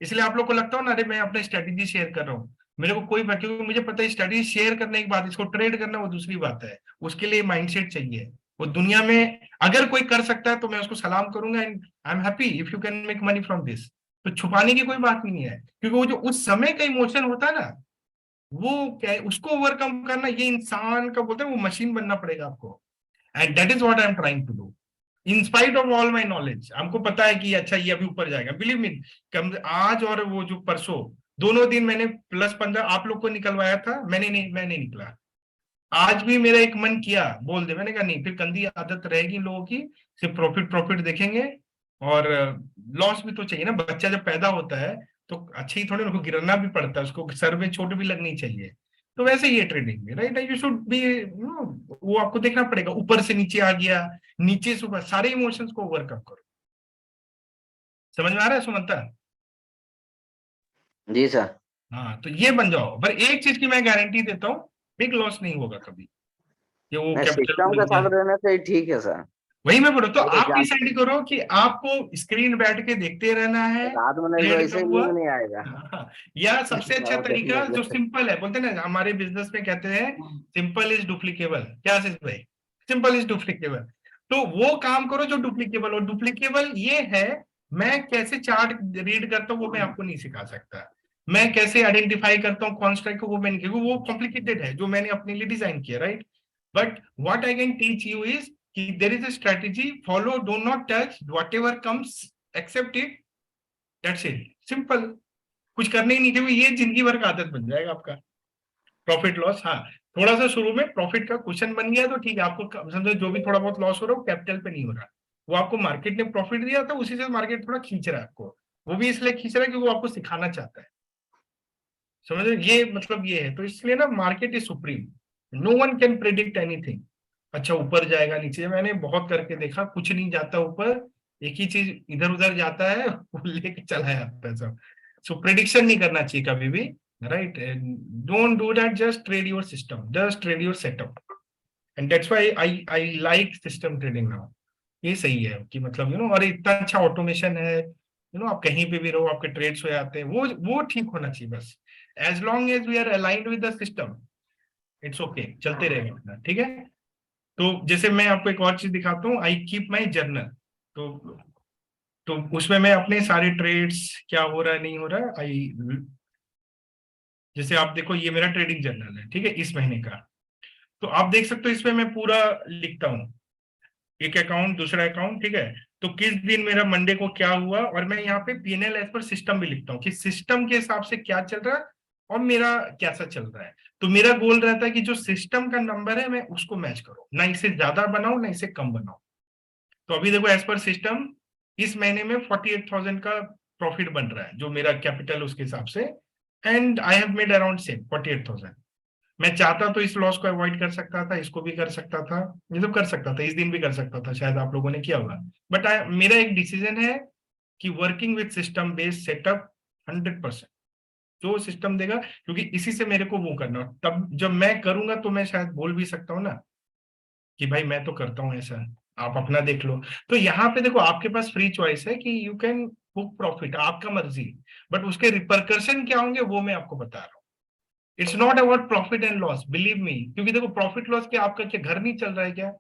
इसलिए आप लोग को लगता हो ना, अरे मैं अपना स्ट्रेटेजी शेयर कर रहा हूँ, मेरे को कोई बात, क्योंकि मुझे पता है स्ट्रेटेजी शेयर करने की बात, इसको ट्रेड करना वो दूसरी बात है। उसके लिए माइंडसेट चाहिए। वो दुनिया में अगर कोई कर सकता है तो मैं उसको सलाम करूंगा, and I am happy if you can make money from this. तो छुपाने की कोई बात नहीं है, क्योंकि वो जो उस समय का इमोशन होता है ना, वो क्या है, उसको ओवरकम करना, ये इंसान का बोलते हैं वो मशीन बनना पड़ेगा आपको। And that is what I am trying to do in spite of all my knowledge. हमको पता है कि अच्छा ये अभी ऊपर जाएगा, बिलीव मी, कम आज और वो जो परसों दोनों दिन मैंने +15 आप लोग को निकलवाया था, मैं नहीं निकला। आज भी मेरा एक मन किया बोल दे, मैंने कहा नहीं, फिर गंदी आदत रहेगी इन लोगों की, सिर्फ प्रॉफिट प्रॉफिट देखेंगे, और लॉस भी तो चाहिए ना। बच्चा जब पैदा होता है तो अच्छे ही थोड़े, उनको गिरना भी पड़ता है, उसको सर में चोट भी लगनी चाहिए। तो वैसे ही है ट्रेडिंग में, राइट? यू शुड बी, वो आपको देखना पड़ेगा, ऊपर से नीचे आ गया, नीचे से ऊपर, सारे इमोशंस को ओवरकम करो। समझ में आ रहा है सुमंता? जी सर। हाँ, तो ये बन जाओ। पर एक चीज की मैं गारंटी देता हूँ, बिग लॉस नहीं होगा कभी, ये वो नहीं, कैपिटल सिस्टम के को साथ रहने से ही ठीक है सर। वही मैं बोल रहा हूं। तो वो तो आप जान, डिसाइड करो कि आपको स्क्रीन बैठ के देखते रहना है रात में नहीं तो ट्रेड ऐसे कब ही हुआ। नींद नहीं आएगा। हाँ, या सबसे अच्छा और तरीका देखने जो से। सिंपल है, बोलते हैं ना हमारे बिजनेस में कहते हैं सिंपल इज डुप्लीकेबल। क्या आशीष भाई? Simple is duplicable. तो वो काम करो जो डुप्लीकेबल, और डुप्लीकेबल ये है, मैं कैसे चार्ट रीड करता हूँ वो मैं आपको नहीं सिखा सकता, मैं कैसे आइडेंटिफाई करता हूँ कॉन्स्ट्रक्ट को वो मैं नहीं, क्योंकि वो कॉम्प्लिकेटेड है जो मैंने अपने लिए डिजाइन किया, right? But what I can teach you is कि there is a strategy, follow, do not touch, whatever comes accept it, that's it, simple. कुछ करने ही नहीं, क्योंकि ये जिंदगी भर का आदत बन जाएगा आपका। प्रॉफिट लॉस, हाँ, थोड़ा सा शुरू में प्रॉफिट का क्वेश्चन बन गया तो ठीक है, आपको समझो जो भी थोड़ा बहुत लॉस हो रहा है वो कैपिटल पे नहीं हो रहा, वो आपको मार्केट ने प्रॉफिट दिया था, उसी से मार्केट थोड़ा खींच रहा है आपको, वो भी इसलिए खींच रहा है क्योंकि वो आपको सिखाना चाहता है। समझ रहे? ये मतलब ये है, तो इसलिए ना market is supreme, no one can predict anything. अच्छा ऊपर जाएगा नीचे, मैंने बहुत करके देखा, कुछ नहीं जाता ऊपर, एक ही चीज इधर उधर जाता है वो लेके चला जाता है सब। सो प्रिडिक्शन नहीं करना चाहिए कभी भी, right? Don't do that, just trade your system, just trade your setup, and that's why I like system trading now. ये सही है कि मतलब और इतना अच्छा ऑटोमेशन है, आप कहीं पे भी रहो आपके ट्रेड्स हो जाते हैं, वो ठीक होना चाहिए बस। As long as we are aligned with the system, it's okay, चलते रहेगा अपना, ठीक है? तो जैसे मैं आपको एक और चीज दिखाता हूँ, आई कीप माई जर्नल। तो तो उसमें मैं अपने सारे ट्रेड्स, क्या हो रहा है नहीं हो रहा है, जैसे आप देखो ये मेरा ट्रेडिंग जर्नल है, ठीक है, इस महीने का। तो आप देख सकते हो इसमें मैं पूरा लिखता हूँ, एक अकाउंट दूसरा अकाउंट, ठीक है? तो किस दिन मेरा मंडे को क्या हुआ, और मैं यहाँ पे पीएनएल एज पर सिस्टम भी लिखता हूँ कि सिस्टम के हिसाब से क्या चल रहा है और मेरा कैसा चल रहा है। तो मेरा गोल रहता है कि जो सिस्टम का नंबर है मैं उसको मैच करूँ, ना इसे ज्यादा बनाऊं ना इसे कम बनाऊं। तो अभी देखो एज पर सिस्टम इस महीने में 48,000 का प्रॉफिट बन रहा है, जो मेरा कैपिटल उसके हिसाब से, and I have made around same 48,000। मैं चाहता तो इस लॉस को अवॉइड कर सकता था, इसको भी कर सकता था, ये तो कर सकता था, इस दिन भी कर सकता था, शायद आप लोगों ने किया होगा। बट मेरा एक डिसीजन है कि working with system based setup 100%, जो सिस्टम देगा, क्योंकि इसी से मेरे को वो करना, तब जब मैं करूंगा तो मैं शायद बोल भी सकता हूँ ना कि भाई मैं तो करता हूँ ऐसा, आप अपना देख लो। तो यहाँ पे देखो आपके पास फ्री चॉइस है कि यू कैन बुक प्रॉफिट, आपका मर्जी, बट उसके रिपरकशन क्या होंगे वो मैं आपको बता रहा हूँ। It's not about profit and loss, believe me, क्योंकि देखो प्रॉफिट लॉस क्या, आपका क्या घर नहीं चल रहा है क्या?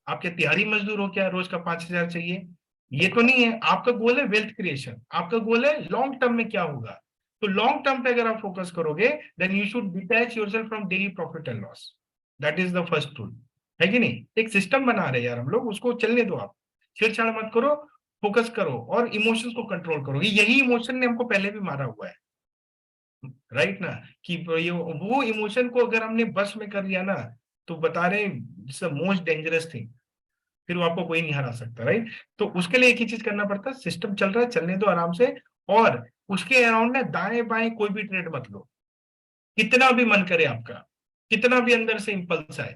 आप क्या तिहाड़ी मजदूर हो क्या, रोज का 5,000 चाहिए? ये तो नहीं है। आपका गोल है वेल्थ क्रिएशन, आपका गोल है लॉन्ग टर्म में क्या होगा। तो लॉन्ग टर्म पे अगर आप फोकस करोगे then you should detach yourself from daily profit and loss, that is the first rule, है कि नहीं? एक सिस्टम बना रहे हैं यार हम लोग, उसको चलने दो, आप छेड़छाड़ मत करो, फोकस करो और इमोशंस को कंट्रोल करो। यही इमोशन ने हमको पहले भी मारा हुआ है, राइट ना? कि ये वो इमोशन को अगर हमने बस में कर लिया ना, तो बता रहे it's the most dangerous thing, फिर वो आपको कोई नहीं हरा सकता, राइट? तो उसके लिए एक ही चीज करना पड़ता है, सिस्टम चल रहा है चलने दो आराम से, और उसके अराउंड ना दाएं बाएं कोई भी ट्रेड मत लो, कितना भी मन करे आपका, कितना भी अंदर से इंपल्स आए,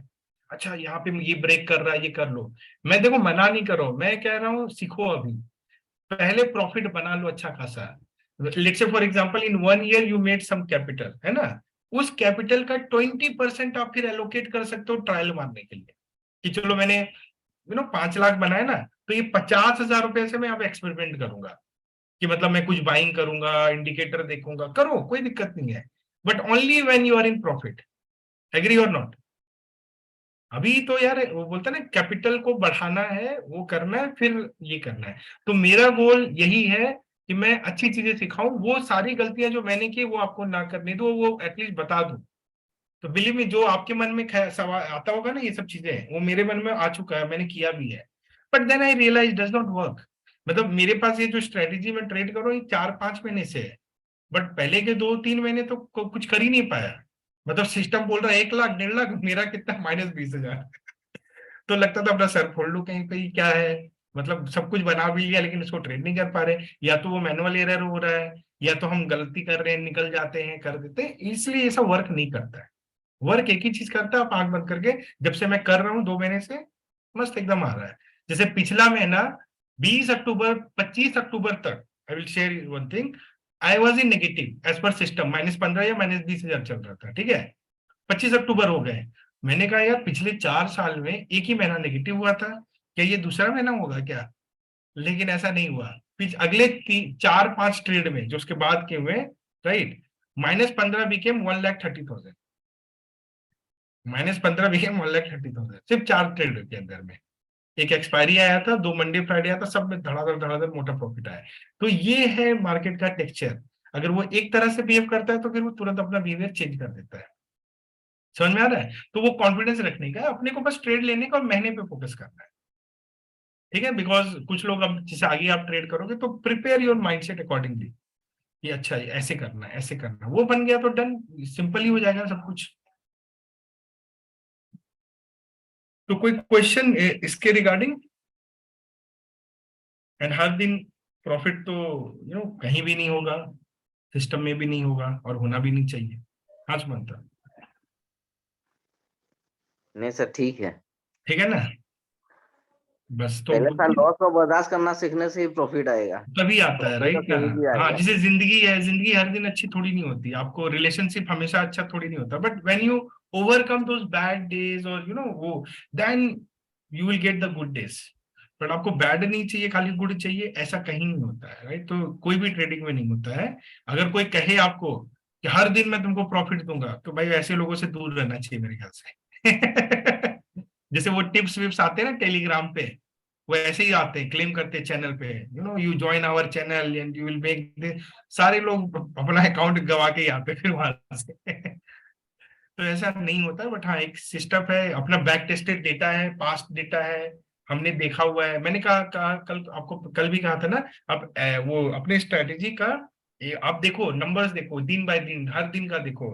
अच्छा यहाँ पे ये ब्रेक कर रहा है ये कर लो। मैं देखो मना नहीं करो, मैं कह रहा हूँ सीखो अभी, पहले प्रॉफिट बना लो अच्छा खासा। Let's say for example in 1 year you made some capital, है ना? उस कैपिटल का 20% आप फिर एलोकेट कर सकते हो ट्रायल मारने के लिए, कि चलो मैंने 5 लाख बनाए ना, तो ये 50,000 रुपए से मैं अब एक्सपेरिमेंट करूंगा, कि मतलब मैं कुछ बाइंग करूंगा, इंडिकेटर देखूंगा, करो कोई दिक्कत नहीं है, but only when you are in profit, agree और नॉट? अभी तो यार वो बोलता है ना कैपिटल को बढ़ाना है, वो करना है, फिर ये करना है। तो मेरा गोल यही है कि मैं अच्छी चीजें सिखाऊं, वो सारी गलतियां जो मैंने की वो आपको ना करनी दो, वो एटलीस्ट बता दूं। तो बिलीव में जो आपके मन में सवाल आता होगा ना, ये सब चीजें वो मेरे मन में आ चुका है, मैंने किया भी है। But then I realize does not work. मतलब मेरे पास ये जो स्ट्रेटेजी में ट्रेड करो, ये 4-5 महीने से है, बट पहले के 2-3 महीने तो कुछ कर ही नहीं पाया। मतलब सिस्टम बोल रहा है 1 लाख 1.5 लाख, मेरा कितना -20,000। तो लगता था अपना सर फोड़ लूं कहीं पे, क्या है मतलब सब कुछ बना भी लिया लेकिन इसको ट्रेड नहीं कर पा रहे, या तो वो मैनुअल एरर हो रहा है, या तो हम गलती कर रहे हैं, निकल जाते हैं, कर देते हैं, इसलिए ये सब वर्क नहीं करता है। वर्क एक ही चीज करता है, आप आंख बंद करके, जब से मैं कर रहा हूँ 2 महीने से, मस्त एकदम आ रहा है। जैसे पिछला महीना 20 अक्टूबर 25 अक्टूबर तक, I will share one thing, I was in negative as per system, -15 या -20,000 चल रहा था, ठीक है। 25 अक्टूबर हो गए, मैंने कहा यार पिछले 4 साल में एक ही महीना नेगेटिव हुआ था, क्या ये दूसरा महीना होगा क्या? लेकिन ऐसा नहीं हुआ। अगले 4-5 ट्रेड में जो उसके बाद के हुए, राइट, -15 बिकेम 1,30,000, -15 बिकेम 1,30,000, सिर्फ 4 ट्रेड के अंदर में। एक एक्सपायरी आया था, 2 मंडे फ्राइडे आया था, सब में धड़ाधड़ धड़ाधड़ मोटा प्रॉफिट आया। तो ये है मार्केट का टेक्सचर। अगर वो एक तरह से बिहेव करता है तो फिर वो तुरंत अपना बिहेवियर चेंज कर देता है। समझ में आ रहा है? तो वो कॉन्फिडेंस रखने का, अपने को बस ट्रेड लेने का और महीने पे फोकस करना है, ठीक है। बिकॉज कुछ लोग, अब जैसे आगे आप ट्रेड करोगे तो प्रिपेयर योर माइंडसेट अकॉर्डिंगली, कि अच्छा ऐसे करना है, ऐसे करना है, वो बन गया तो डन, सिंपल ही हो जाएगा सब कुछ। तो कोई क्वेश्चन इसके रिगार्डिंग? एंड हर दिन प्रॉफिट तो कहीं भी नहीं होगा, सिस्टम में भी नहीं होगा, और होना भी नहीं चाहिए। हाँ सुमंता, नहीं सर, ठीक है। ठीक है ना? बस तो पहले साल लॉस को बर्दाश्त करना सीखने से ही प्रॉफिट आएगा। तभी आता है, प्रॉफिट तो राइट ना? कहीं भी हाँ, आएगा। जैसे जिंदगी है, जिंदगी हर दिन अच्छी थोड़ी नहीं होती, आपको रिलेशनशिप हमेशा अच्छा थोड़ी नहीं होता, but when you overcome those bad days, और वो, then you will get the good days. But आपको बैड नहीं चाहिए, खाली गुड चाहिए, ऐसा कहीं नहीं होता है, राइट? तो कोई भी ट्रेडिंग में नहीं होता है। अगर कोई कहे आपको कि हर दिन मैं तुमको प्रॉफिट दूंगा, तो भाई ऐसे लोगों से दूर रहना चाहिए मेरे ख्याल से। जैसे वो टिप्स विप्स आते हैं ना टेलीग्राम पे, वो ऐसे ही आते हैं, क्लेम करते हैं चैनल पे, you join our channel and you will make, सारे लोग अपना अकाउंट गवा के ही आते फिर वहां से। तो ऐसा नहीं होता, बट हाँ एक सिस्टम है, अपना बैक टेस्टेड डेटा है, पास्ट डेटा है, हमने देखा हुआ है। मैंने कहा कल आपको, कल भी कहा था ना, आप वो अपने स्ट्रेटेजी का आप देखो, नंबर्स देखो, दिन बाय दिन, हर दिन का देखो।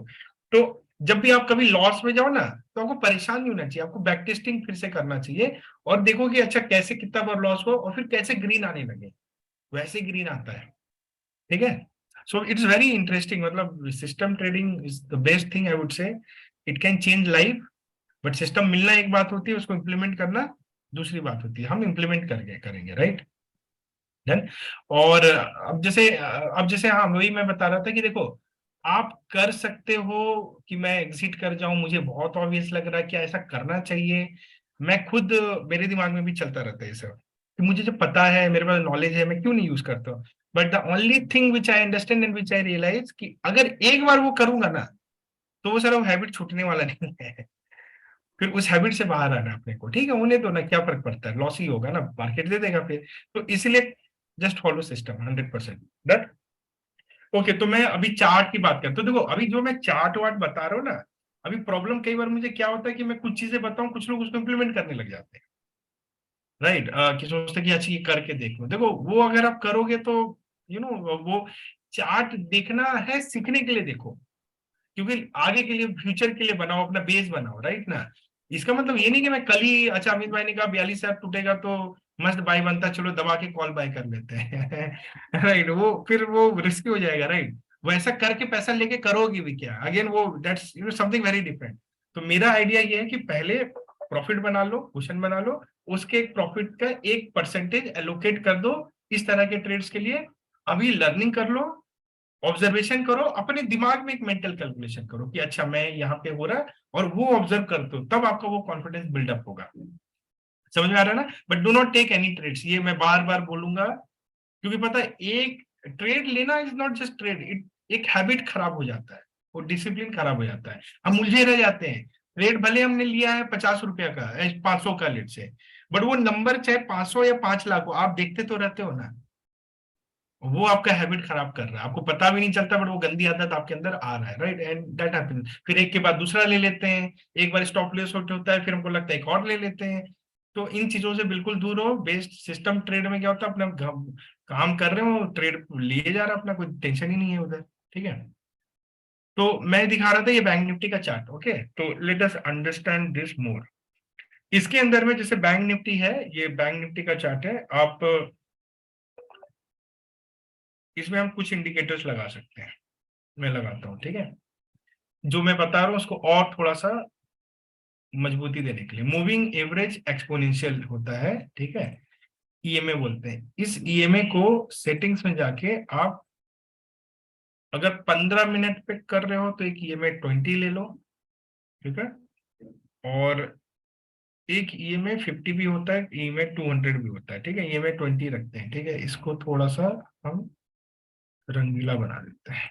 तो जब भी आप कभी लॉस में जाओ ना, तो आपको परेशान नहीं होना चाहिए, आपको बैक टेस्टिंग फिर से करना चाहिए, और देखो कि अच्छा कैसे कितना बार लॉस हो, और फिर कैसे ग्रीन आने लगे, वैसे ग्रीन आता है, ठीक है। सो इट्स वेरी इंटरेस्टिंग, मतलब system trading is the best thing, I would say. It can change life, but system मिलना एक बात होती है, उसको इम्प्लीमेंट करना दूसरी बात होती है। हम इम्प्लीमेंट करके करेंगे, राइट? देन, और अब जैसे हाँ, वही मैं बता रहा था कि देखो, आप कर सकते हो कि मैं एग्जिट कर जाऊं, मुझे बहुत ऑब्वियस लग रहा है, क्या ऐसा करना चाहिए? मैं खुद, मेरे दिमाग में भी चलता रहता है ये सब, कि मुझे जब पता है, मेरे पास नॉलेज है, मैं क्यों नहीं यूज करता? But the only thing which I understand and which I realize, कि अगर एक बार वो करूंगा ना, तो वो सारा हैबिट छूटने वाला नहीं है। फिर उस हैबिट से बाहर आना अपने को, ठीक है, उन्हें तो ना क्या फर्क पड़ता है, लॉस ही होगा ना, मार्केट दे देगा फिर। तो इसलिए just follow system 100%, that okay. तो मैं अभी चार्ट की बात करता हूँ। देखो अभी जो मैं चार्ट वार्ट बता रहा हूँ ना, अभी प्रॉब्लम कई बार मुझे क्या होता है कि मैं कुछ चीजें बताऊं, कुछ लोग उसको इम्प्लीमेंट करने लग जाते हैं, राइट? कि सोचते कि अच्छा ये करके देख लो। देखो वो अगर आप करोगे तो वो चार्ट देखना है सीखने के लिए देखो, क्योंकि आगे के लिए, फ्यूचर के लिए बनाओ, अपना बेस बनाओ, राइट ना? इसका मतलब ये नहीं कि मैं कल ही, अच्छा अमित भाई ने कहा 42,000 टूटेगा तो मस्त बाय बनता, चलो दबा के कॉल बाय कर लेते हैं। राइट? वो फिर वो रिस्की हो जाएगा, राइट? वैसा करके पैसा लेके करोगे भी क्या? अगेन वो दैट्स समथिंग वेरी डिफरेंट। तो मेरा आइडिया ये है कि पहले प्रॉफिट बना लो, क्वेश्चन बना लो, उसके प्रॉफिट का एक परसेंटेज एलोकेट कर दो इस तरह के ट्रेड्स के लिए। अभी लर्निंग कर लो, ऑब्जर्वेशन करो, अपने दिमाग में एक मेंटल कैलकुलेशन करो कि अच्छा मैं यहाँ पे हो रहा है, और वो ऑब्जर्व कर दो, तब आपका वो कॉन्फिडेंस बिल्डअप होगा। समझ में आ रहा है ना? But do not take any trades, ये मैं बार बार बोलूंगा, क्योंकि पता है एक ट्रेड लेना इज नॉट जस्ट ट्रेड, एक हैबिट खराब हो जाता है, वो डिसिप्लिन खराब हो जाता है, हम उलझे रह जाते हैं। ट्रेड भले हमने लिया है 50 रुपया का, 500 का लेट से, बट वो नंबर चाहे 500 या 5 लाख हो, आप देखते तो रहते हो ना, वो आपका हैबिट खराब कर रहा है, आपको पता भी नहीं चलता, बट वो गंदी आदत आपके अंदर आ रहा है, राइट, एंड दैट हैपेंस। फिर एक के बाद दूसरा ले लेते हैं, एक बार स्टॉप लॉस होता है, फिर हमको लगता है एक और ले लेते हैं। तो इन चीजों से बिल्कुल दूर हो। बेस्ट सिस्टम ट्रेड में क्या होता है, अपना काम कर रहे हो, ट्रेड लिए जा रहा है, अपना कोई टेंशन ही नहीं है उधर, ठीक है। तो मैं दिखा रहा था ये बैंक निफ्टी का चार्ट, ओके। तो let us understand this more. इसके अंदर में जैसे बैंक निफ्टी है, ये बैंक निफ्टी का चार्ट है, आप इसमें हम कुछ इंडिकेटर्स लगा सकते हैं, मैं लगाता हूं, ठीक है। जो मैं बता रहा हूं उसको और थोड़ा सा मजबूती देने के लिए, मूविंग एवरेज एक्सपोनेंशियल होता है, ठीक है, ईएमए बोलते हैं। इस ईएमए को सेटिंग्स में जाके आप अगर 15 मिनट पे कर रहे हो तो एक ईएमए 20 ले लो, ठीक है, और एक ईएमए 50 भी होता है, ईएमए 200 भी होता है, ठीक है, ईएमए 20 रखते हैं, ठीक है। इसको थोड़ा सा हम रंगीला बना देते हैं,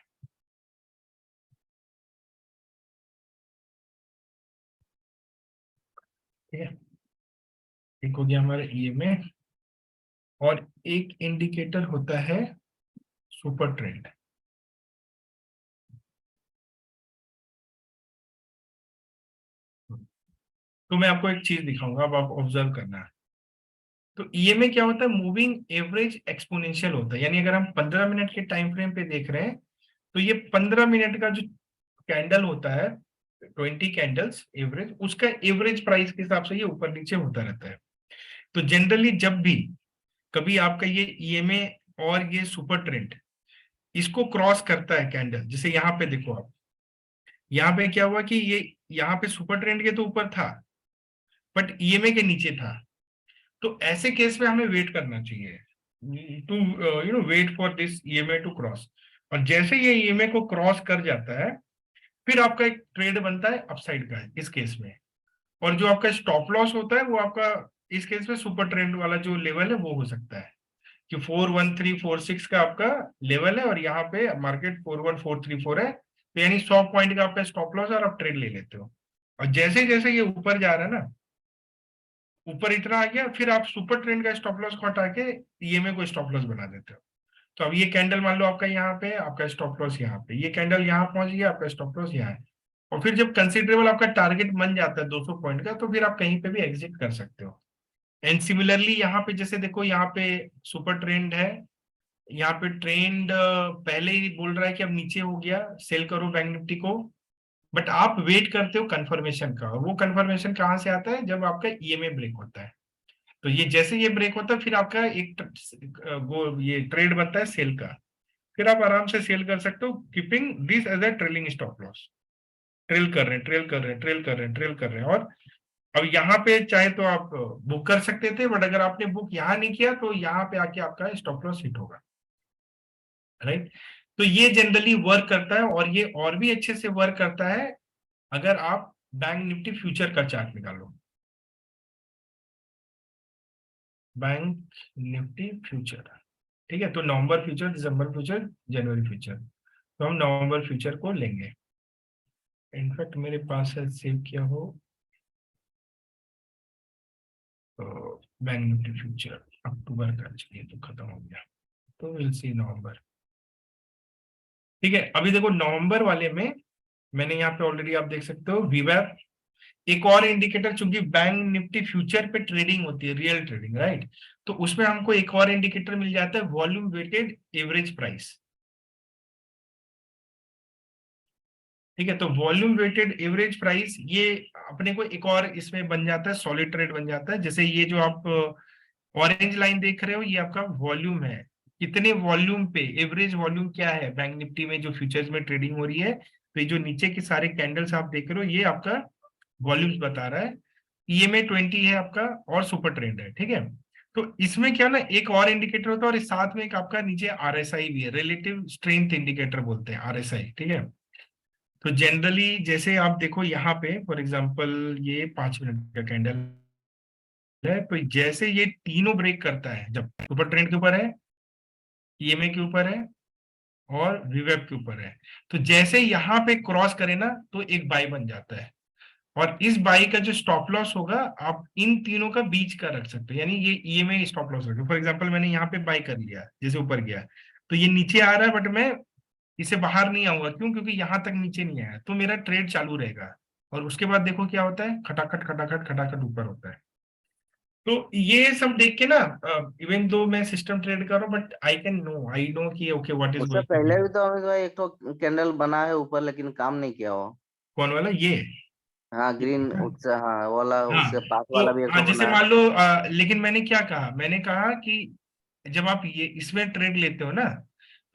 ठीक है। एक हो गया हमारा ईएमए, और एक इंडिकेटर होता है सुपर ट्रेंड। तो मैं आपको एक चीज दिखाऊंगा, अब आप ऑब्जर्व करना है। तो ईएमए क्या होता है, मूविंग एवरेज एक्सपोनेंशियल होता है, यानी अगर हम 15 मिनट के टाइम फ्रेम पे देख रहे हैं तो ये 15 मिनट का जो कैंडल होता है, 20 कैंडल्स एवरेज, उसका एवरेज प्राइस के हिसाब से ये ऊपर नीचे होता रहता है। तो जनरली जब भी कभी आपका ये ईएमए और ये सुपर ट्रेंड इसको क्रॉस करता है कैंडल, जैसे यहाँ पे देखो आप, यहाँ पे क्या हुआ कि ये यहाँ पे सुपर ट्रेंड के तो ऊपर था बट ईएमए के नीचे था। तो ऐसे केस में हमें वेट करना चाहिए, to wait for this EMA to cross. और जैसे ये ईएमए को क्रॉस कर जाता है फिर आपका एक ट्रेड बनता है अपसाइड का इस केस में। और जो आपका स्टॉप लॉस होता है वो आपका इस केस में सुपर ट्रेंड वाला जो लेवल है वो हो सकता है कि 41346 का आपका लेवल है, और यहाँ पे मार्केट 41434 है, तो यानी 100 पॉइंट का आपका स्टॉप लॉस और आप ट्रेड ले लेते हो। और जैसे जैसे ये ऊपर जा रहा है ना, ऊपर इतना आ गया, फिर आप सुपर ट्रेंड का स्टॉप लॉस को हटा के ईएमए को स्टॉप लॉस बना देते हो। तो अब ये कैंडल मान लो आपका यहाँ पे, आपका स्टॉप लॉस यहाँ पे, ये कैंडल यहाँ पहुंच गया, आपका स्टॉप लॉस यहाँ है। और फिर जब कंसिडरेबल आपका टारगेट बन जाता है 200 पॉइंट का, तो फिर आप कहीं पे भी एग्जिट कर सकते हो। एंड सिमिलरली यहाँ पे जैसे देखो, यहाँ पे सुपर ट्रेंड है, यहाँ पे ट्रेंड पहले ही बोल रहा है कि अब नीचे हो गया, सेल करो बैंक निफ्टी को, बट आप वेट करते हो कंफर्मेशन का। वो कंफर्मेशन कहाँ से आता है, जब आपका ईएमए ब्रेक होता है। तो ये जैसे ये ब्रेक होता है फिर आपका एक वो ये ट्रेड बनता है सेल का, फिर आप आराम से सेल कर सकते हो, keeping this as a trailing stop loss. Trail कर रहे हैं, ट्रेल कर रहे हैं, ट्रेल कर रहे हैं, ट्रेल कर रहे हैं। और अब यहाँ पे चाहे तो आप बुक कर सकते थे, बट अगर आपने बुक यहाँ नहीं किया तो यहाँ पे आके आपका स्टॉप लॉस हिट होगा, राइट। तो ये जनरली वर्क करता है, और ये और भी अच्छे से वर्क करता है अगर आप बैंक निफ्टी फ्यूचर का चार्ट निकालो, बैंक निफ्टी फ्यूचर, ठीक है। तो नवंबर फ्यूचर, दिसंबर फ्यूचर, जनवरी फ्यूचर, तो हम नवंबर फ्यूचर को लेंगे। इनफैक्ट मेरे पास है सेव किया हो, तो बैंक निफ्टी फ्यूचर अक्टूबर का, चलिए तो खत्म हो गया, तो विल सी नवंबर, ठीक है। अभी देखो नवंबर वाले में मैंने यहाँ पे ऑलरेडी आप देख सकते हो वीवैप, एक और इंडिकेटर, चूंकि बैंक निफ्टी फ्यूचर पे ट्रेडिंग होती है, रियल ट्रेडिंग, राइट, तो उसमें हमको एक और इंडिकेटर मिल जाता है, वॉल्यूम वेटेड एवरेज प्राइस, ठीक है। तो वॉल्यूम वेटेड एवरेज प्राइस ये अपने को एक और इसमें बन जाता है, सॉलिड ट्रेड बन जाता है। जैसे ये जो आप ऑरेंज लाइन देख रहे हो, ये आपका वॉल्यूम है, कितने वॉल्यूम पे, एवरेज वॉल्यूम क्या है बैंक निफ्टी में जो फ्यूचर्स में ट्रेडिंग हो रही है। तो ये जो नीचे के सारे कैंडल्स आप देख रहे हो, ये आपका वॉल्यूम्स बता रहा है। ईएमए 20 है आपका, और सुपर ट्रेंड है, ठीक है। तो इसमें क्या ना, एक और इंडिकेटर होता है, और इस साथ में एक आपका नीचे आरएसआई भी है, रिलेटिव स्ट्रेंथ इंडिकेटर बोलते हैं, आरएसआई, ठीक है। तो जनरली जैसे आप देखो यहाँ पे फॉर एग्जांपल ये 5 मिनट का कैंडल है, तो जैसे ये तीनों ब्रेक करता है, जब सुपर ट्रेंड के ऊपर है, ईएमए के ऊपर है, और वीवेब के ऊपर है, तो जैसे यहाँ पे क्रॉस करे ना तो एक बाई बन जाता है। और इस बाई का जो स्टॉप लॉस होगा, आप इन तीनों का बीच का रख सकते हो, यानी ये ईएमए स्टॉप लॉस रखो। फॉर एग्जांपल मैंने यहाँ पे बाई कर लिया, जैसे ऊपर गया, तो ये नीचे आ रहा है बट मैं इसे बाहर नहीं आऊंगा, क्यों? क्योंकि यहाँ तक नीचे नहीं आया, तो मेरा ट्रेड चालू रहेगा। और उसके बाद देखो क्या होता है, खटाखट खटाखट खटाखट ऊपर होता है। तो ये सब देख के ना, इवन दो मैं सिस्टम ट्रेड कर रहा हूँ, बट आई नो कि ओके व्हाट इज उससे गोइंग पहले टू। भी तो अमित भाई एक तो कैंडल बना है ऊपर, लेकिन काम नहीं किया वो। कौन वाला? ये? हाँ ग्रीन, उससे हाँ वाला, हाँ, उसके पास तो वाला भी एक तो जैसे बना है। मान लो, लेकिन मैंने क्या कहा, मैंने कहा कि जब आप ये इसमें ट्रेड लेते हो ना,